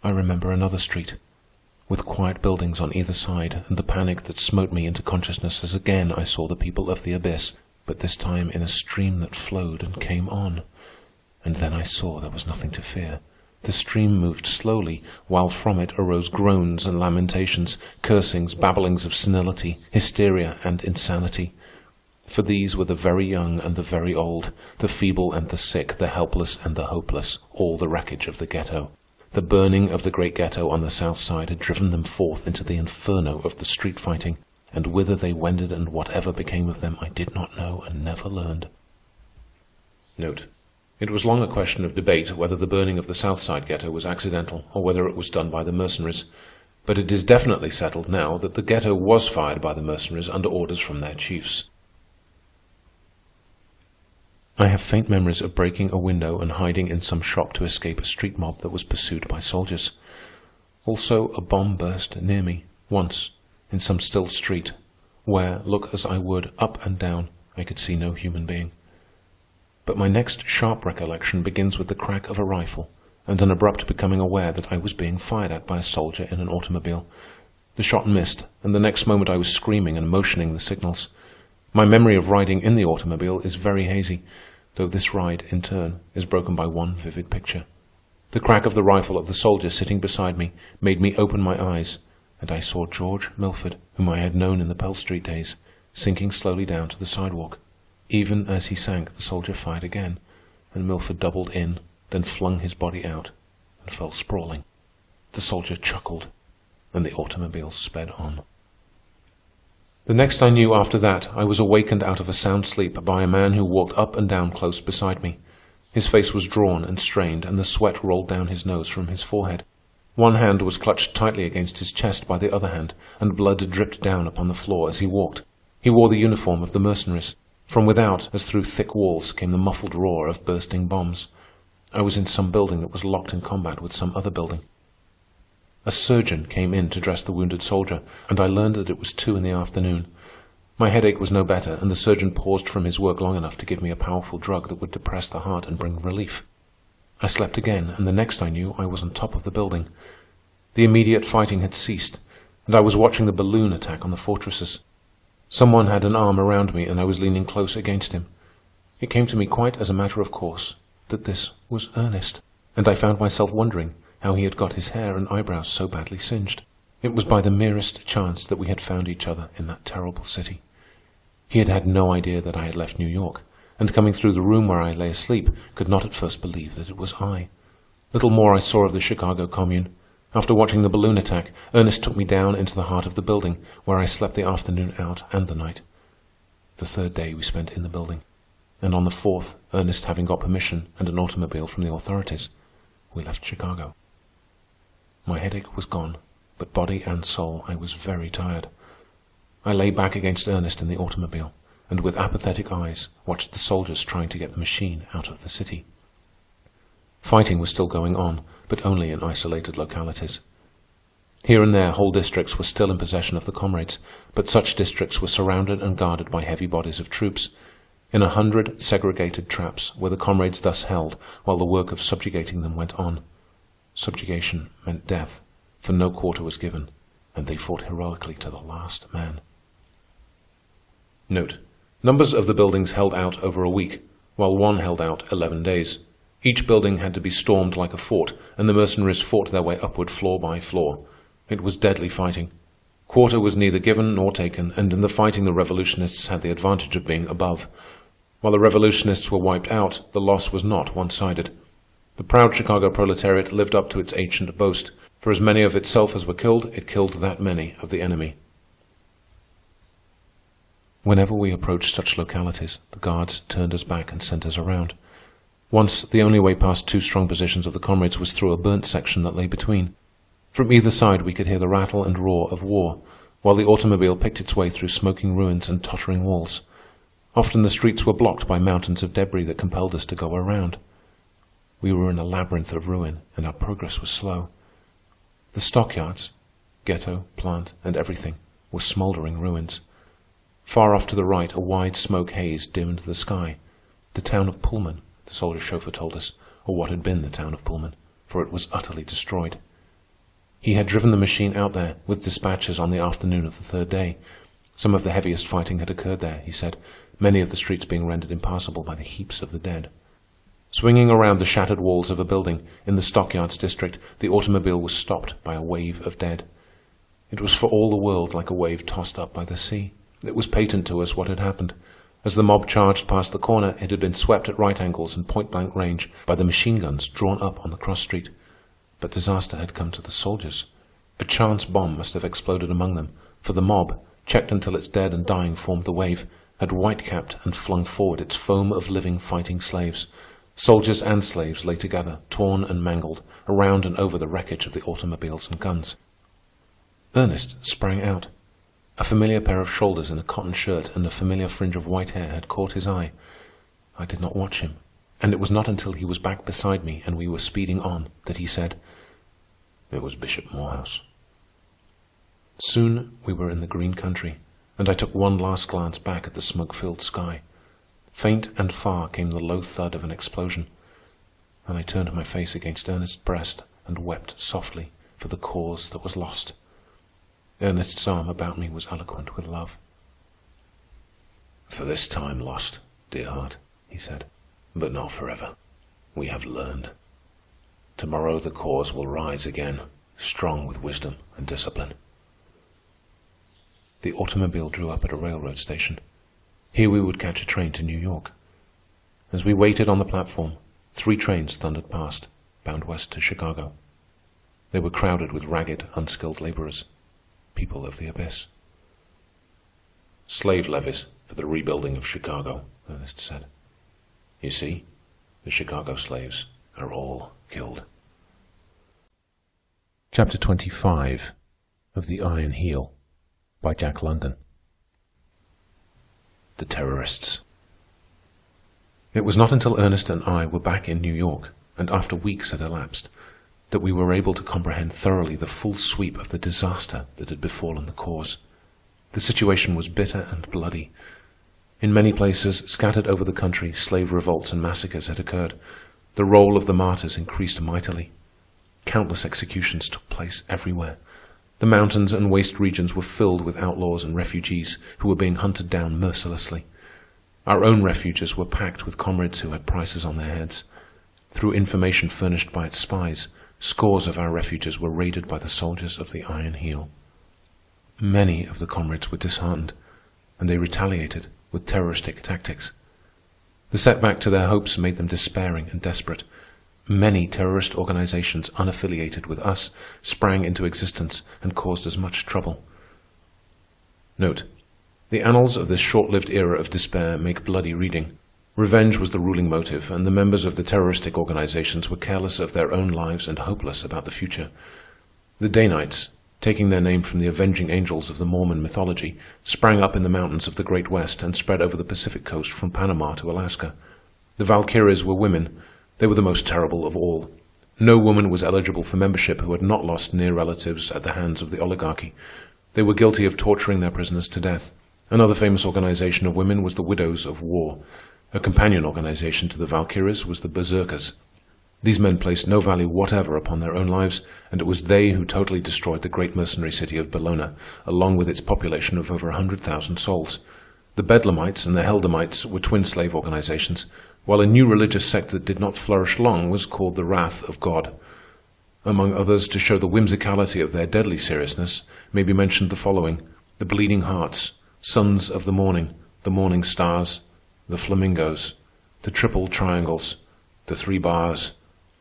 I remember another street, with quiet buildings on either side, and the panic that smote me into consciousness as again I saw the people of the abyss, but this time in a stream that flowed and came on. And then I saw there was nothing to fear. The stream moved slowly, while from it arose groans and lamentations, cursings, babblings of senility, hysteria, and insanity. For these were the very young and the very old, the feeble and the sick, the helpless and the hopeless, all the wreckage of the ghetto. The burning of the great ghetto on the south side had driven them forth into the inferno of the street fighting, and whither they wended and whatever became of them I did not know and never learned. Note: it was long a question of debate whether the burning of the South Side ghetto was accidental or whether it was done by the mercenaries. But it is definitely settled now that the ghetto was fired by the mercenaries under orders from their chiefs. I have faint memories of breaking a window and hiding in some shop to escape a street mob that was pursued by soldiers. Also, a bomb burst near me, once, in some still street, where, look as I would, up and down, I could see no human being. But my next sharp recollection begins with the crack of a rifle and an abrupt becoming aware that I was being fired at by a soldier in an automobile. The shot missed, and the next moment I was screaming and motioning the signals. My memory of riding in the automobile is very hazy, though this ride, in turn, is broken by one vivid picture. The crack of the rifle of the soldier sitting beside me made me open my eyes, and I saw George Milford, whom I had known in the Pell Street days, sinking slowly down to the sidewalk. Even as he sank, the soldier fired again, and Milford doubled in, then flung his body out and fell sprawling. The soldier chuckled, and the automobile sped on. The next I knew after that, I was awakened out of a sound sleep by a man who walked up and down close beside me. His face was drawn and strained, and the sweat rolled down his nose from his forehead. One hand was clutched tightly against his chest by the other hand, and blood dripped down upon the floor as he walked. He wore the uniform of the mercenaries. From without, as through thick walls, came the muffled roar of bursting bombs. I was in some building that was locked in combat with some other building. A surgeon came in to dress the wounded soldier, and I learned that it was 2 p.m. My headache was no better, and the surgeon paused from his work long enough to give me a powerful drug that would depress the heart and bring relief. I slept again, and the next I knew, I was on top of the building. The immediate fighting had ceased, and I was watching the balloon attack on the fortresses. Someone had an arm around me, and I was leaning close against him. It came to me quite as a matter of course that this was Ernest, and I found myself wondering how he had got his hair and eyebrows so badly singed. It was by the merest chance that we had found each other in that terrible city. He had had no idea that I had left New York, and coming through the room where I lay asleep, could not at first believe that it was I. Little more I saw of the Chicago Commune. After watching the balloon attack, Ernest took me down into the heart of the building, where I slept the afternoon out and the night. The third day we spent in the building, and on the fourth, Ernest having got permission and an automobile from the authorities, we left Chicago. My headache was gone, but body and soul I was very tired. I lay back against Ernest in the automobile, and with apathetic eyes watched the soldiers trying to get the machine out of the city. Fighting was still going on, but only in isolated localities. Here and there, whole districts were still in possession of the comrades, but such districts were surrounded and guarded by heavy bodies of troops. In 100 segregated traps were the comrades thus held while the work of subjugating them went on. Subjugation meant death, for no quarter was given, and they fought heroically to the last man. Note: numbers of the buildings held out over a week, while one held out 11 days. Each building had to be stormed like a fort, and the mercenaries fought their way upward floor by floor. It was deadly fighting. Quarter was neither given nor taken, and in the fighting the revolutionists had the advantage of being above. While the revolutionists were wiped out, the loss was not one-sided. The proud Chicago proletariat lived up to its ancient boast. For as many of itself as were killed, it killed that many of the enemy. Whenever we approached such localities, the guards turned us back and sent us around. Once, the only way past two strong positions of the comrades was through a burnt section that lay between. From either side we could hear the rattle and roar of war, while the automobile picked its way through smoking ruins and tottering walls. Often the streets were blocked by mountains of debris that compelled us to go around. We were in a labyrinth of ruin, and our progress was slow. The stockyards, ghetto, plant, and everything, were smoldering ruins. Far off to the right, a wide smoke haze dimmed the sky. The town of Pullman, the soldier chauffeur told us, or what had been the town of Pullman, for it was utterly destroyed. He had driven the machine out there with dispatches on the afternoon of the third day. Some of the heaviest fighting had occurred there, he said, many of the streets being rendered impassable by the heaps of the dead. Swinging around the shattered walls of a building in the stockyards district, the automobile was stopped by a wave of dead. It was for all the world like a wave tossed up by the sea. It was patent to us what had happened. As the mob charged past the corner, it had been swept at right angles and point-blank range by the machine guns drawn up on the cross street. But disaster had come to the soldiers. A chance bomb must have exploded among them, for the mob, checked until its dead and dying formed the wave, had white-capped and flung forward its foam of living fighting slaves. Soldiers and slaves lay together, torn and mangled, around and over the wreckage of the automobiles and guns. Ernest sprang out. A familiar pair of shoulders in a cotton shirt and a familiar fringe of white hair had caught his eye. I did not watch him, and it was not until he was back beside me and we were speeding on that he said, "It was Bishop Morehouse." Soon we were in the green country, and I took one last glance back at the smoke-filled sky. Faint and far came the low thud of an explosion, and I turned my face against Ernest's breast and wept softly for the cause that was lost. Ernest's arm about me was eloquent with love. "For this time lost, dear heart," he said, "but not forever. We have learned. Tomorrow the cause will rise again, strong with wisdom and discipline." The automobile drew up at a railroad station. Here we would catch a train to New York. As we waited on the platform, 3 trains thundered past, bound west to Chicago. They were crowded with ragged, unskilled laborers, people of the abyss. "Slave levies for the rebuilding of Chicago," Ernest said. "You see, the Chicago slaves are all killed." Chapter 25 of The Iron Heel by Jack London. The terrorists. It was not until Ernest and I were back in New York, and after weeks had elapsed, that we were able to comprehend thoroughly the full sweep of the disaster that had befallen the cause. The situation was bitter and bloody. In many places, scattered over the country, slave revolts and massacres had occurred. The roll of the martyrs increased mightily. Countless executions took place everywhere. The mountains and waste regions were filled with outlaws and refugees who were being hunted down mercilessly. Our own refuges were packed with comrades who had prices on their heads. Through information furnished by its spies, scores of our refuges were raided by the soldiers of the Iron Heel. Many of the comrades were disheartened, and they retaliated with terroristic tactics. The setback to their hopes made them despairing and desperate. Many terrorist organizations unaffiliated with us sprang into existence and caused us much trouble. Note: the annals of this short-lived era of despair make bloody reading. Revenge was the ruling motive, and the members of the terroristic organizations were careless of their own lives and hopeless about the future. The Danites, taking their name from the avenging angels of the Mormon mythology, sprang up in the mountains of the Great West and spread over the Pacific coast from Panama to Alaska. The Valkyries were women. They were the most terrible of all. No woman was eligible for membership who had not lost near relatives at the hands of the oligarchy. They were guilty of torturing their prisoners to death. Another famous organization of women was the Widows of War. A companion organization to the Valkyries was the Berserkers. These men placed no value whatever upon their own lives, and it was they who totally destroyed the great mercenary city of Bellona, along with its population of over 100,000 souls. The Bedlamites and the Helldamites were twin slave organizations, while a new religious sect that did not flourish long was called the Wrath of God. Among others, to show the whimsicality of their deadly seriousness, may be mentioned the following: the Bleeding Hearts, Sons of the Morning Stars, the Flamingos, the Triple Triangles, the Three Bars,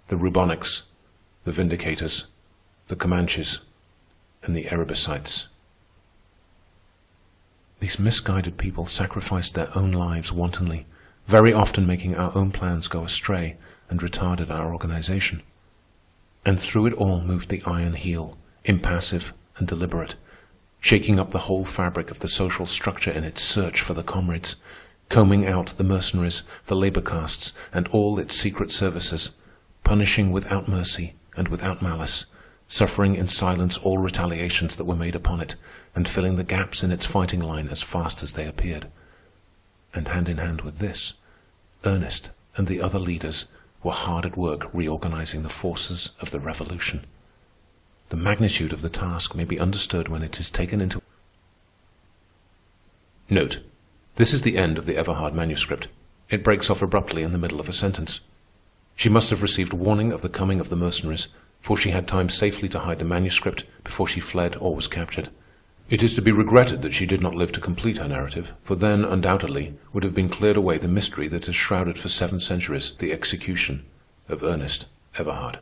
the Rubonics, the Vindicators, the Comanches, and the Erebesites. These misguided people sacrificed their own lives wantonly, very often making our own plans go astray and retarded our organization. And through it all moved the Iron Heel, impassive and deliberate, shaking up the whole fabric of the social structure in its search for the comrades, combing out the mercenaries, the labor castes, and all its secret services, punishing without mercy and without malice, suffering in silence all retaliations that were made upon it, and filling the gaps in its fighting line as fast as they appeared. And hand in hand with this, Ernest and the other leaders were hard at work reorganizing the forces of the revolution. The magnitude of the task may be understood when it is taken into... Note: this is the end of the Everhard manuscript. It breaks off abruptly in the middle of a sentence. She must have received warning of the coming of the mercenaries, for she had time safely to hide the manuscript before she fled or was captured. It is to be regretted that she did not live to complete her narrative, for then, undoubtedly, would have been cleared away the mystery that has shrouded for 7 centuries the execution of Ernest Everhard.